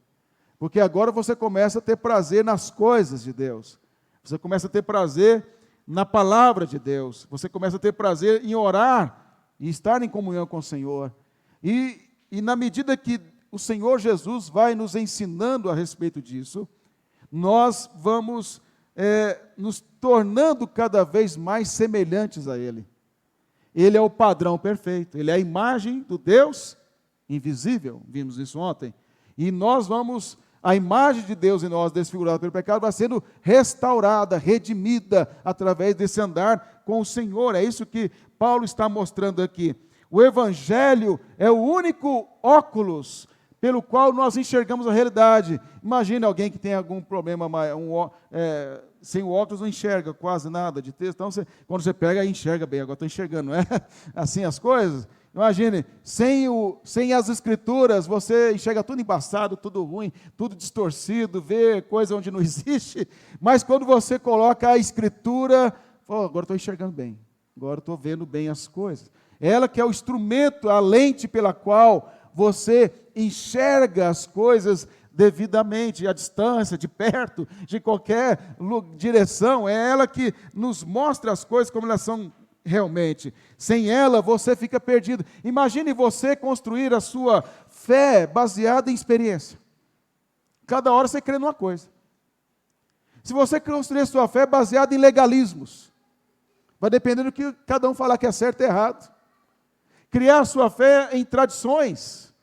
Porque agora você começa a ter prazer nas coisas de Deus. Você começa a ter prazer na palavra de Deus. Você começa a ter prazer em orar e estar em comunhão com o Senhor. E na medida que o Senhor Jesus vai nos ensinando a respeito disso, nós vamos nos tornando cada vez mais semelhantes a Ele. Ele é o padrão perfeito, Ele é a imagem do Deus invisível, vimos isso ontem. E a imagem de Deus em nós, desfigurada pelo pecado, vai sendo restaurada, redimida, através desse andar com o Senhor. É isso que Paulo está mostrando aqui. O Evangelho é o único óculos pelo qual nós enxergamos a realidade. Imagine alguém que tem algum problema, sem o óculos não enxerga quase nada de texto. Então, quando você pega, aí enxerga bem. Agora estou enxergando, não é assim as coisas? Imagine, sem as Escrituras, você enxerga tudo embaçado, tudo ruim, tudo distorcido, vê coisa onde não existe. Mas quando você coloca a Escritura, agora estou enxergando bem, agora estou vendo bem as coisas. Ela que é o instrumento, a lente pela qual você enxerga as coisas devidamente, à distância, de perto, de qualquer direção. É ela que nos mostra as coisas como elas são realmente. Sem ela, você fica perdido. Imagine você construir a sua fé baseada em experiência. Cada hora você crê numa coisa. Se você construir a sua fé baseada em legalismos, vai depender do que cada um falar que é certo e errado. Criar a sua fé em tradições.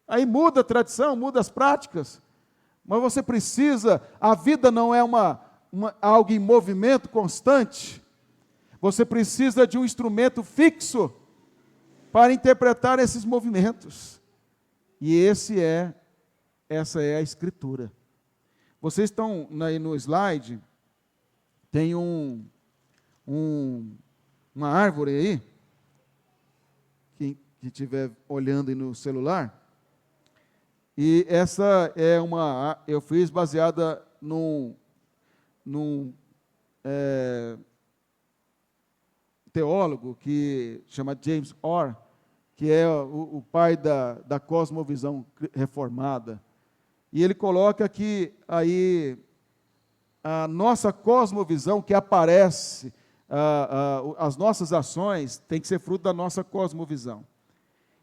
Aí muda a tradição, muda as práticas. Mas você precisa, a vida não é algo em movimento constante. Você precisa de um instrumento fixo para interpretar esses movimentos. E essa é a Escritura. Vocês estão aí no slide, tem uma árvore aí, quem estiver olhando aí no celular, e essa é eu fiz baseada num teólogo que chama James Orr, que é o pai da cosmovisão reformada. E ele coloca que aí a nossa cosmovisão que aparece, as nossas ações tem que ser fruto da nossa cosmovisão.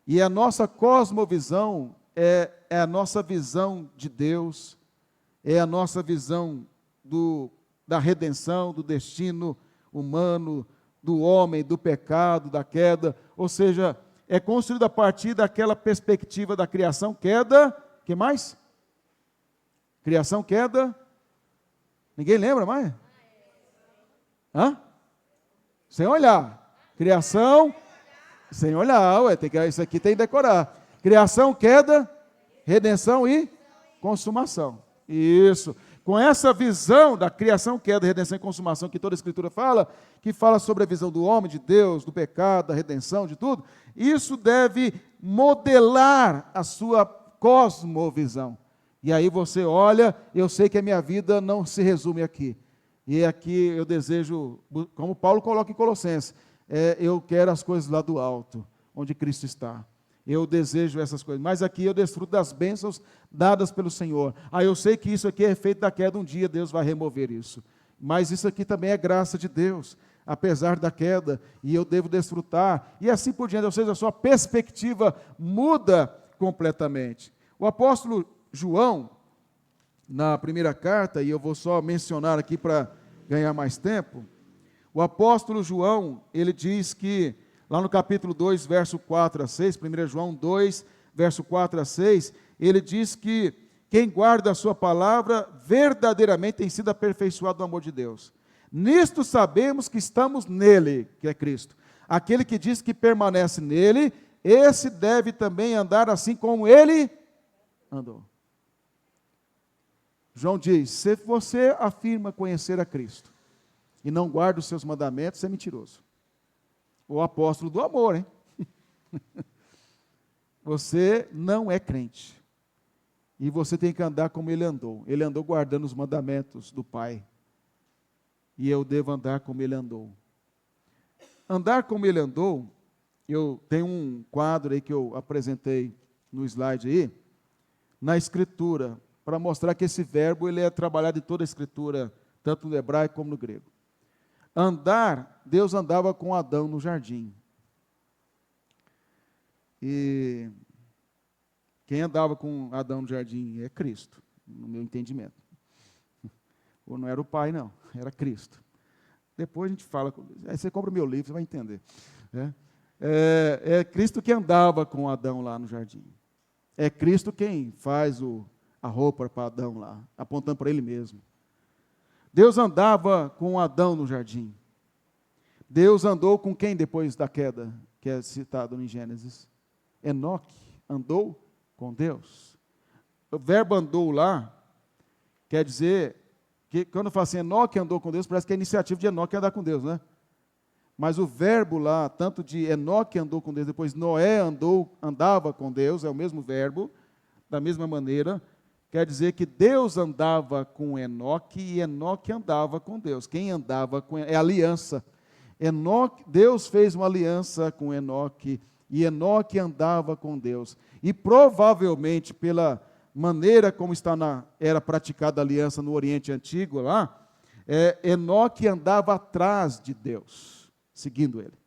E a nossa cosmovisão é a nossa visão de Deus, é a nossa visão da redenção, do destino humano, do homem, do pecado, da queda. Ou seja, é construído a partir daquela perspectiva da criação, queda, o que mais? Criação, queda. Ninguém lembra mais? Hã? Sem olhar. Criação, sem olhar. Ué, isso aqui tem que decorar. Criação, queda, redenção e consumação. Isso. Com essa visão da criação, queda, redenção e consumação que toda a Escritura fala, que fala sobre a visão do homem, de Deus, do pecado, da redenção, de tudo, isso deve modelar a sua cosmovisão. E aí você olha, eu sei que a minha vida não se resume aqui. E aqui eu desejo, como Paulo coloca em Colossenses, eu quero as coisas lá do alto, onde Cristo está. Eu desejo essas coisas, mas aqui eu desfruto das bênçãos dadas pelo Senhor. Eu sei que isso aqui é efeito da queda, um dia Deus vai remover isso. Mas isso aqui também é graça de Deus, apesar da queda, e eu devo desfrutar, e assim por diante, ou seja, a sua perspectiva muda completamente. O apóstolo João, na primeira carta, e eu vou só mencionar aqui para ganhar mais tempo, o apóstolo João, ele diz que, lá no capítulo 2, verso 4 a 6, 1 João 2, verso 4 a 6, ele diz que quem guarda a sua palavra verdadeiramente tem sido aperfeiçoado no amor de Deus. Nisto sabemos que estamos nele, que é Cristo. Aquele que diz que permanece nele, esse deve também andar assim como ele andou. João diz, se você afirma conhecer a Cristo e não guarda os seus mandamentos, é mentiroso. O apóstolo do amor, hein? Você não é crente. E você tem que andar como ele andou. Ele andou guardando os mandamentos do Pai. E eu devo andar como ele andou. Andar como ele andou, eu tenho um quadro aí que eu apresentei no slide aí, na Escritura, para mostrar que esse verbo ele é trabalhado em toda a Escritura, tanto no hebraico como no grego. Andar, Deus andava com Adão no jardim. E quem andava com Adão no jardim é Cristo, no meu entendimento. Ou não era o pai, não, era Cristo. Depois a gente fala, aí você compra o meu livro, você vai entender. É Cristo que andava com Adão lá no jardim. É Cristo quem faz a roupa para Adão lá, apontando para ele mesmo. Deus andava com Adão no jardim. Deus andou com quem depois da queda, que é citado em Gênesis? Enoque andou com Deus. O verbo andou lá, quer dizer, que quando fala assim, Enoque andou com Deus, parece que é a iniciativa de Enoque andar com Deus, né? Mas o verbo lá, tanto de Enoque andou com Deus, depois Noé andava com Deus, é o mesmo verbo, da mesma maneira, quer dizer que Deus andava com Enoque e Enoque andava com Deus. Quem andava com é aliança. Deus fez uma aliança com Enoque e Enoque andava com Deus. E provavelmente, pela maneira como era praticada a aliança no Oriente Antigo lá, Enoque andava atrás de Deus, seguindo ele.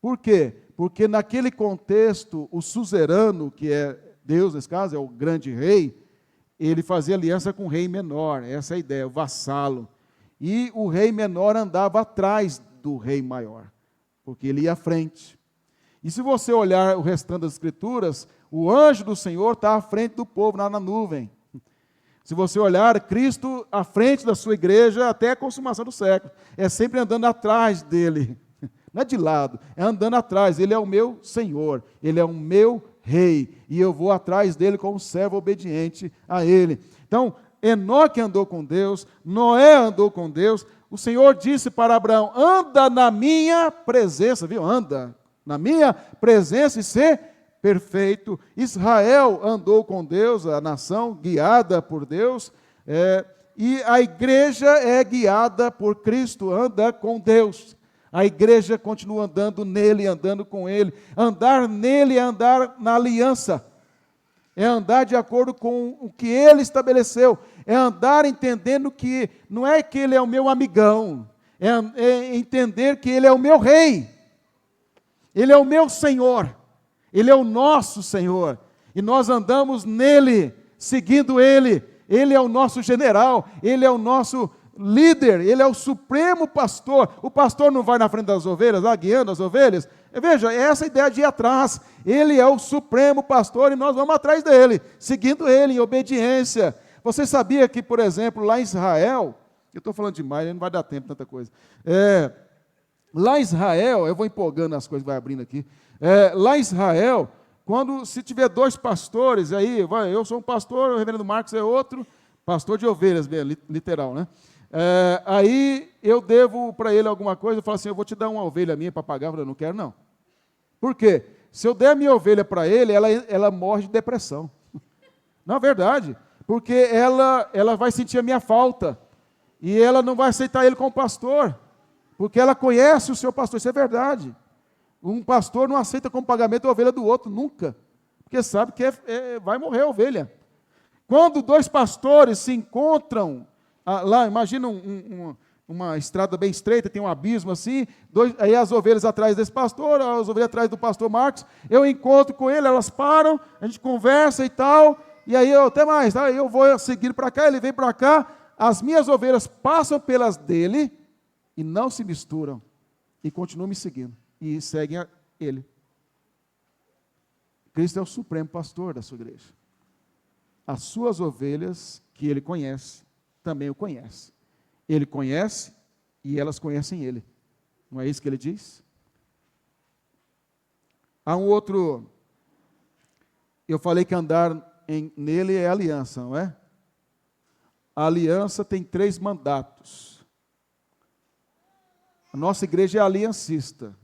Por quê? Porque naquele contexto, o suzerano, que é Deus nesse caso, é o grande rei, ele fazia aliança com o rei menor, essa é a ideia, o vassalo. E o rei menor andava atrás do rei maior, porque ele ia à frente. E se você olhar o restante das escrituras, o anjo do Senhor está à frente do povo, lá na nuvem. Se você olhar, Cristo à frente da sua igreja até a consumação do século. É sempre andando atrás dele. Não é de lado, é andando atrás. Ele é o meu Senhor, ele é o meu rei. E eu vou atrás dele como servo obediente a ele. Então, Enoque andou com Deus, Noé andou com Deus. O Senhor disse para Abraão, anda na minha presença, viu? Anda na minha presença e ser perfeito. Israel andou com Deus, a nação guiada por Deus, e a igreja é guiada por Cristo, anda com Deus. A igreja continua andando nele, andando com ele. Andar nele é andar na aliança, é andar de acordo com o que ele estabeleceu, é andar entendendo que não é que ele é o meu amigão, é entender que ele é o meu rei, ele é o meu Senhor, ele é o nosso Senhor, e nós andamos nele, seguindo ele. Ele é o nosso general, ele é o nosso líder, ele é o supremo pastor. O pastor não vai na frente das ovelhas, lá guiando as ovelhas. Veja, essa é a ideia de ir atrás. Ele é o supremo pastor e nós vamos atrás dele, seguindo ele em obediência. Você sabia que, por exemplo, lá em Israel, eu estou falando demais, não vai dar tempo tanta coisa. Lá em Israel, eu vou empolgando as coisas, vai abrindo aqui. Lá em Israel, se tiver dois pastores, aí, eu sou um pastor, o reverendo Marcos é outro, pastor de ovelhas, literal, né? Aí eu devo para ele alguma coisa, eu falo assim, eu vou te dar uma ovelha minha para pagar, eu falo, eu não quero não. Por quê? Se eu der a minha ovelha para ele, ela morre de depressão. Não é verdade, porque ela vai sentir a minha falta, e ela não vai aceitar ele como pastor, porque ela conhece o seu pastor, isso é verdade. Um pastor não aceita como pagamento a ovelha do outro, nunca, porque sabe que vai morrer a ovelha. Quando dois pastores se encontram, lá, imagina uma estrada bem estreita, tem um abismo assim, aí as ovelhas atrás desse pastor, as ovelhas atrás do pastor Marcos, eu encontro com ele, elas param, a gente conversa e tal, e aí até mais, tá? Eu vou seguir para cá, ele vem para cá, as minhas ovelhas passam pelas dele e não se misturam, e continuam me seguindo, e seguem ele. Cristo é o supremo pastor da sua igreja. As suas ovelhas, que ele conhece, também o conhece. Ele conhece e elas conhecem ele. Não é isso que ele diz? Há um outro, eu falei que andar nele é aliança, não é? A aliança tem 3 mandatos. A nossa igreja é aliancista.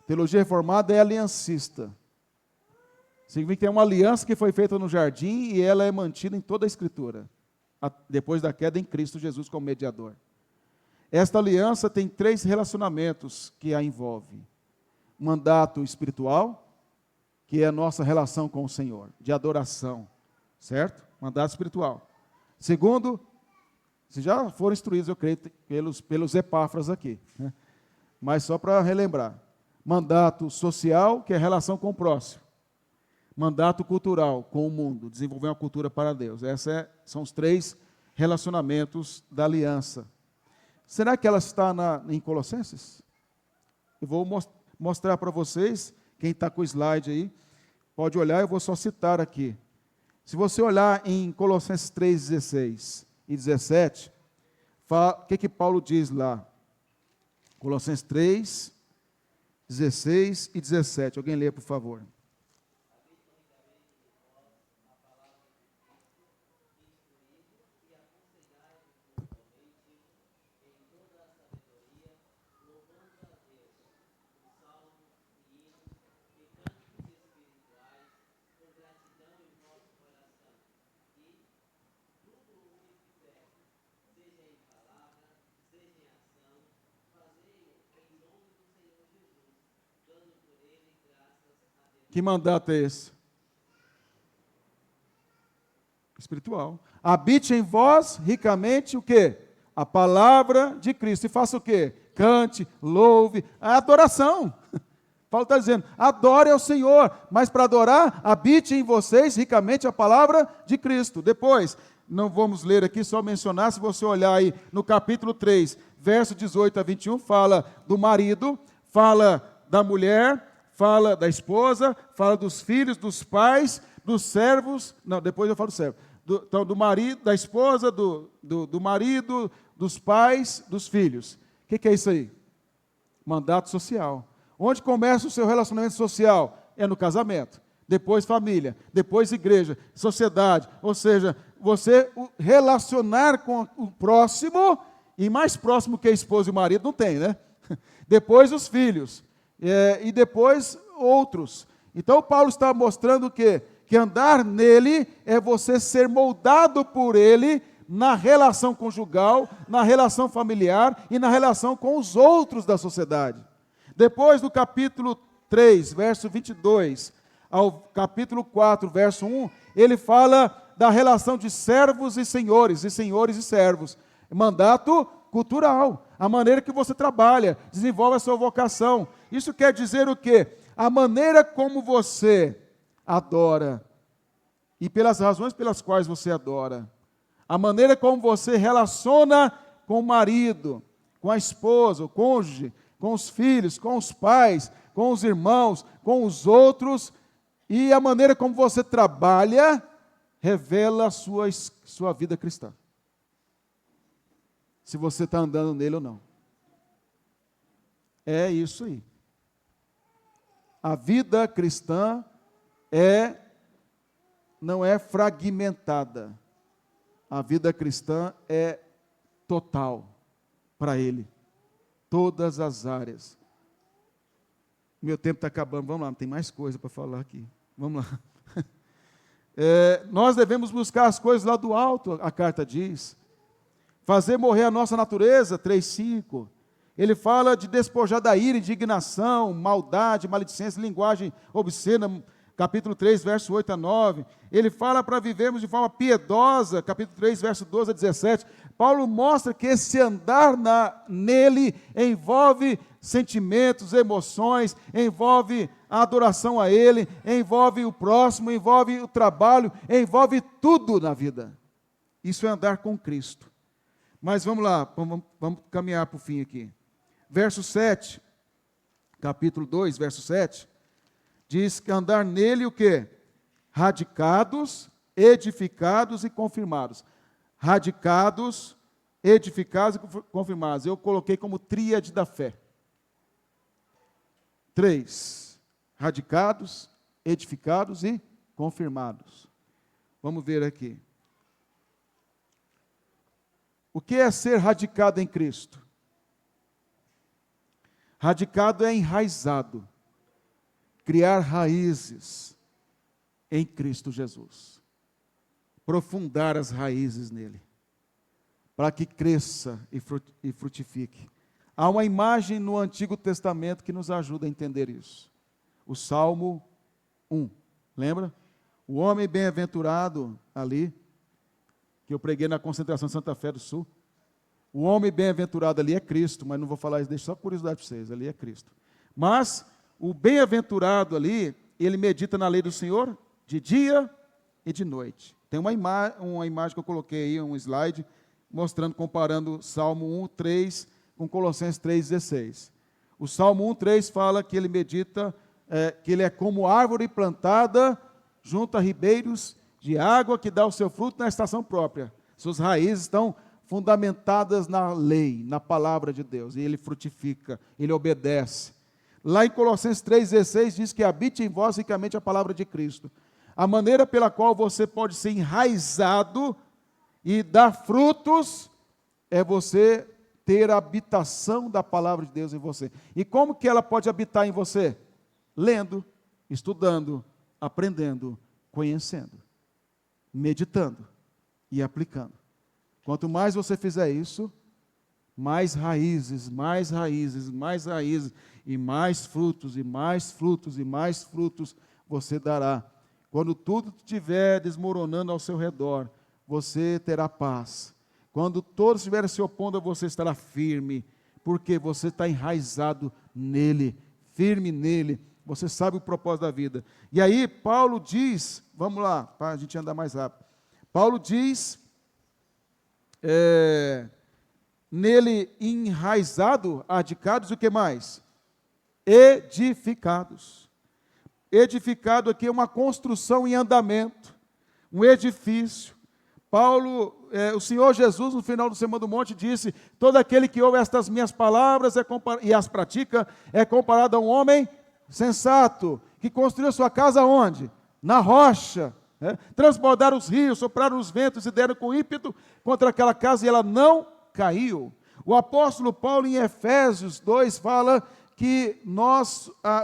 Teologia reformada é aliancista. Significa que tem uma aliança que foi feita no jardim e ela é mantida em toda a Escritura, depois da queda em Cristo Jesus como mediador. Esta aliança tem 3 relacionamentos que a envolvem. Mandato espiritual, que é a nossa relação com o Senhor, de adoração, certo? Mandato espiritual. Segundo, se já foram instruídos, eu creio, pelos Epáfras aqui, né? Mas só para relembrar. Mandato social, que é a relação com o próximo. Mandato cultural, com o mundo, desenvolver uma cultura para Deus. Esses são os 3 relacionamentos da aliança. Será que ela está em Colossenses? Eu vou mostrar para vocês, quem está com o slide aí, pode olhar, eu vou só citar aqui. Se você olhar em Colossenses 3, 16 e 17, o que Paulo diz lá? Colossenses 3, 16 e 17. Alguém lê, por favor. Que mandato é esse? espiritual. Habite em vós ricamente o quê? A palavra de Cristo. E faça o quê? Cante, louve, a adoração. Paulo está dizendo, adore ao Senhor, mas para adorar, habite em vocês ricamente a palavra de Cristo. Depois, não vamos ler aqui, só mencionar, se você olhar aí no capítulo 3, verso 18 a 21, fala do marido, fala da mulher, fala da esposa, fala dos filhos, dos pais, dos servos, não, depois eu falo do servo, então, do marido, da esposa, do marido, dos pais, dos filhos. O que é isso aí? Mandato social. Onde começa o seu relacionamento social? É no casamento. Depois família, depois igreja, sociedade. Ou seja, você relacionar com o próximo, e mais próximo que a esposa e o marido não tem, né? Depois os filhos, e depois outros. Então Paulo está mostrando que andar nele é você ser moldado por ele na relação conjugal, na relação familiar e na relação com os outros da sociedade. Depois do capítulo 3, verso 22, ao capítulo 4, verso 1, ele fala da relação de servos e senhores e servos. Mandato cultural, a maneira que você trabalha, desenvolve a sua vocação. Isso quer dizer o quê? A maneira como você adora, e pelas razões pelas quais você adora, a maneira como você relaciona com o marido, com a esposa, o cônjuge, com os filhos, com os pais, com os irmãos, com os outros, e a maneira como você trabalha, revela a sua vida cristã. Se você está andando nele ou não. É isso aí. A vida cristã não é fragmentada. A vida cristã é total para ele. Todas as áreas. Meu tempo está acabando, vamos lá, não tem mais coisa para falar aqui. Vamos lá. Nós devemos buscar as coisas lá do alto, a carta diz. Fazer morrer a nossa natureza, 3:5. Ele fala de despojar da ira, indignação, maldade, maledicência, linguagem obscena, capítulo 3, verso 8 a 9. Ele fala para vivermos de forma piedosa, capítulo 3, verso 12 a 17. Paulo mostra que esse andar nele envolve sentimentos, emoções, envolve a adoração a ele, envolve o próximo, envolve o trabalho, envolve tudo na vida. Isso é andar com Cristo. Mas vamos lá, vamos caminhar para o fim aqui. Verso 7, capítulo 2, verso 7, diz que andar nele o quê? Radicados, edificados e confirmados. Radicados, edificados e confirmados. Eu coloquei como tríade da fé. 3. Radicados, edificados e confirmados. Vamos ver aqui. O que é ser radicado em Cristo? Radicado é enraizado. Criar raízes em Cristo Jesus. Aprofundar as raízes nele. Para que cresça e frutifique. Há uma imagem no Antigo Testamento que nos ajuda a entender isso. O Salmo 1. Lembra? O homem bem-aventurado ali, que eu preguei na concentração Santa Fé do Sul. O homem bem-aventurado ali é Cristo, mas não vou falar isso, deixa só curiosidade para vocês, ali é Cristo. Mas o bem-aventurado ali, ele medita na lei do Senhor de dia e de noite. Tem uma imagem que eu coloquei aí, um slide, mostrando, comparando Salmo 1, 3 com Colossenses 3,16. O Salmo 1, 3 fala que ele medita, que ele é como árvore plantada junto a ribeiros de água que dá o seu fruto na estação própria. Suas raízes estão fundamentadas na lei, na palavra de Deus, e ele frutifica, ele obedece. Lá em Colossenses 3,16 diz que habite em vós ricamente a palavra de Cristo. A maneira pela qual você pode ser enraizado e dar frutos é você ter a habitação da palavra de Deus em você. E como que ela pode habitar em você? Lendo, estudando, aprendendo, conhecendo, meditando e aplicando. Quanto mais você fizer isso, mais raízes, mais raízes, mais raízes, e mais frutos, e mais frutos, e mais frutos você dará. Quando tudo estiver desmoronando ao seu redor, você terá paz. Quando todos estiverem se opondo a você, estará firme, porque você está enraizado nele, firme nele. Você sabe o propósito da vida. E aí Paulo diz, vamos lá, para a gente andar mais rápido. Paulo diz, nele enraizado, adicados, o que mais? Edificados. Edificado aqui é uma construção em andamento, um edifício. Paulo, o Senhor Jesus, no final do Sermão do Monte, disse: todo aquele que ouve estas minhas palavras e as pratica, é comparado a um homem sensato, que construiu sua casa onde? Na rocha. Transbordaram os rios, sopraram os ventos e deram com ímpeto contra aquela casa e ela não caiu. O apóstolo Paulo, em Efésios 2, fala que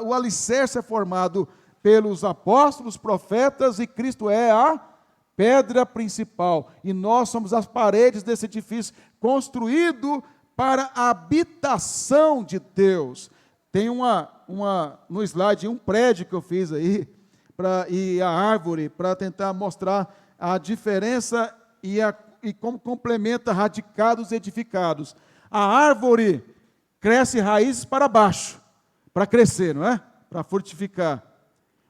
o alicerce é formado pelos apóstolos, profetas, e Cristo é a pedra principal. E nós somos as paredes desse edifício, construído para a habitação de Deus. Tem no slide um prédio que eu fiz aí, e a árvore, para tentar mostrar a diferença e como complementa radicados e edificados. A árvore cresce raízes para baixo, para crescer, não é? Para fortificar.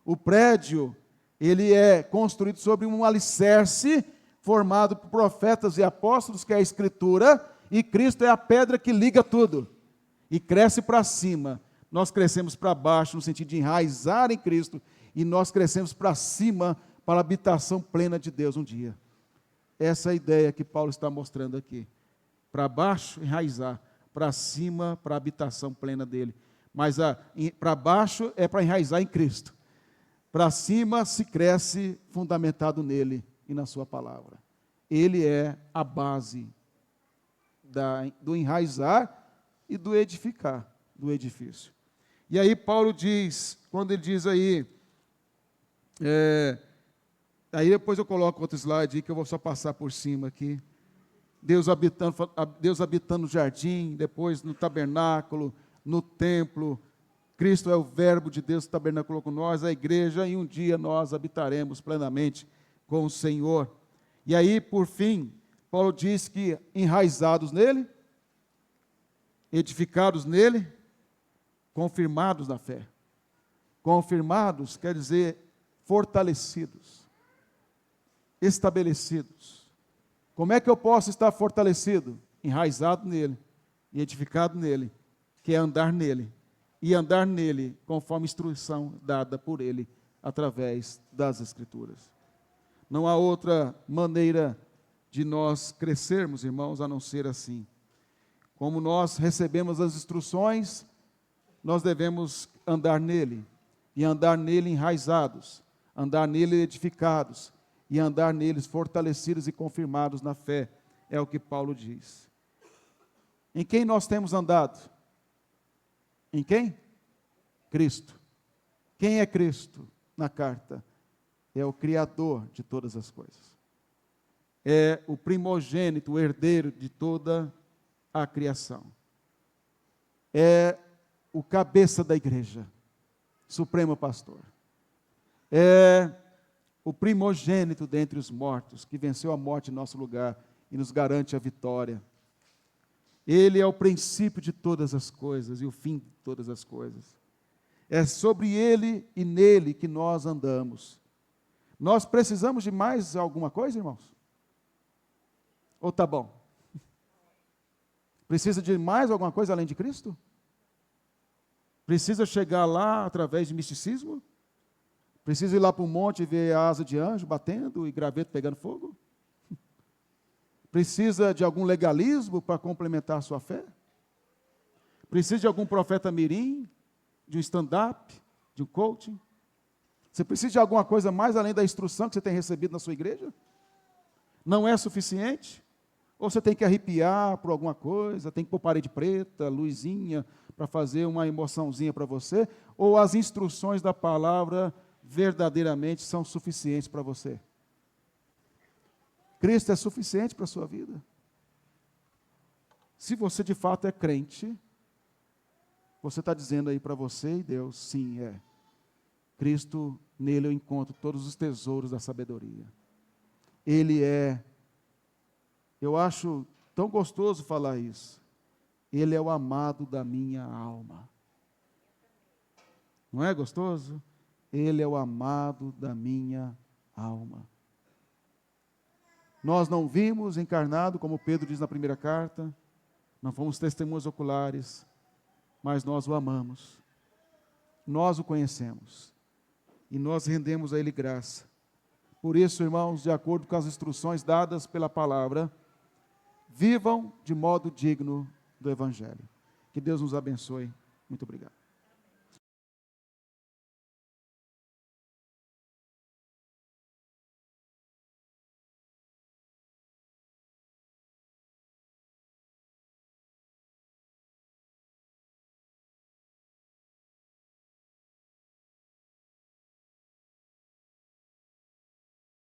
O prédio, ele é construído sobre um alicerce formado por profetas e apóstolos, que é a Escritura, e Cristo é a pedra que liga tudo. E cresce para cima. Nós crescemos para baixo, no sentido de enraizar em Cristo, e nós crescemos para cima, para a habitação plena de Deus um dia. Essa é a ideia que Paulo está mostrando aqui. Para baixo, enraizar. Para cima, para a habitação plena dele. Mas para baixo é para enraizar em Cristo. Para cima se cresce fundamentado nele e na sua palavra. Ele é a base do enraizar e do edificar, do edifício. E aí Paulo diz, quando ele diz aí depois eu coloco outro slide aí, que eu vou só passar por cima aqui. Deus habitando no jardim, depois no tabernáculo, no templo. Cristo é o verbo de Deus que tabernaculou com nós, a igreja, e um dia nós habitaremos plenamente com o Senhor. E aí, por fim, Paulo diz que enraizados nele, edificados nele, confirmados na fé. Confirmados quer dizer fortalecidos, estabelecidos. Como é que eu posso estar fortalecido? Enraizado nele e edificado nele, que é andar nele. E andar nele conforme instrução dada por ele através das Escrituras. Não há outra maneira de nós crescermos, irmãos, a não ser assim. Como nós recebemos as instruções, nós devemos andar nele. E andar nele enraizados, andar nele edificados, e andar neles fortalecidos e confirmados na fé, é o que Paulo diz. Em quem nós temos andado? Em quem? Cristo. Quem é Cristo na carta? É o Criador de todas as coisas. É o primogênito, o herdeiro de toda a criação. É o cabeça da igreja, supremo pastor. É o primogênito dentre os mortos, que venceu a morte em nosso lugar e nos garante a vitória. Ele é o princípio de todas as coisas e o fim de todas as coisas. É sobre ele e nele que nós andamos. Nós precisamos de mais alguma coisa, irmãos? Ou está bom? Precisa de mais alguma coisa além de Cristo? Precisa chegar lá através de misticismo? Precisa ir lá para o monte e ver a asa de anjo batendo e graveto pegando fogo? Precisa de algum legalismo para complementar a sua fé? Precisa de algum profeta mirim, de um stand-up, de um coaching? Você precisa de alguma coisa mais além da instrução que você tem recebido na sua igreja? Não é suficiente? Ou você tem que arrepiar por alguma coisa, tem que pôr parede preta, luzinha, para fazer uma emoçãozinha para você? Ou as instruções da palavra verdadeiramente são suficientes para você? Cristo é suficiente para a sua vida? Se você de fato é crente, você está dizendo aí para você e Deus, sim, é. Cristo, nele eu encontro todos os tesouros da sabedoria. Ele é, eu acho tão gostoso falar isso, Ele é o amado da minha alma. Não é gostoso? Ele é o amado da minha alma. Nós não vimos encarnado, como Pedro diz na primeira carta, não fomos testemunhas oculares, mas nós o amamos, nós o conhecemos, e nós rendemos a Ele graça. Por isso, irmãos, de acordo com as instruções dadas pela palavra, vivam de modo digno do Evangelho. Que Deus nos abençoe. Muito obrigado.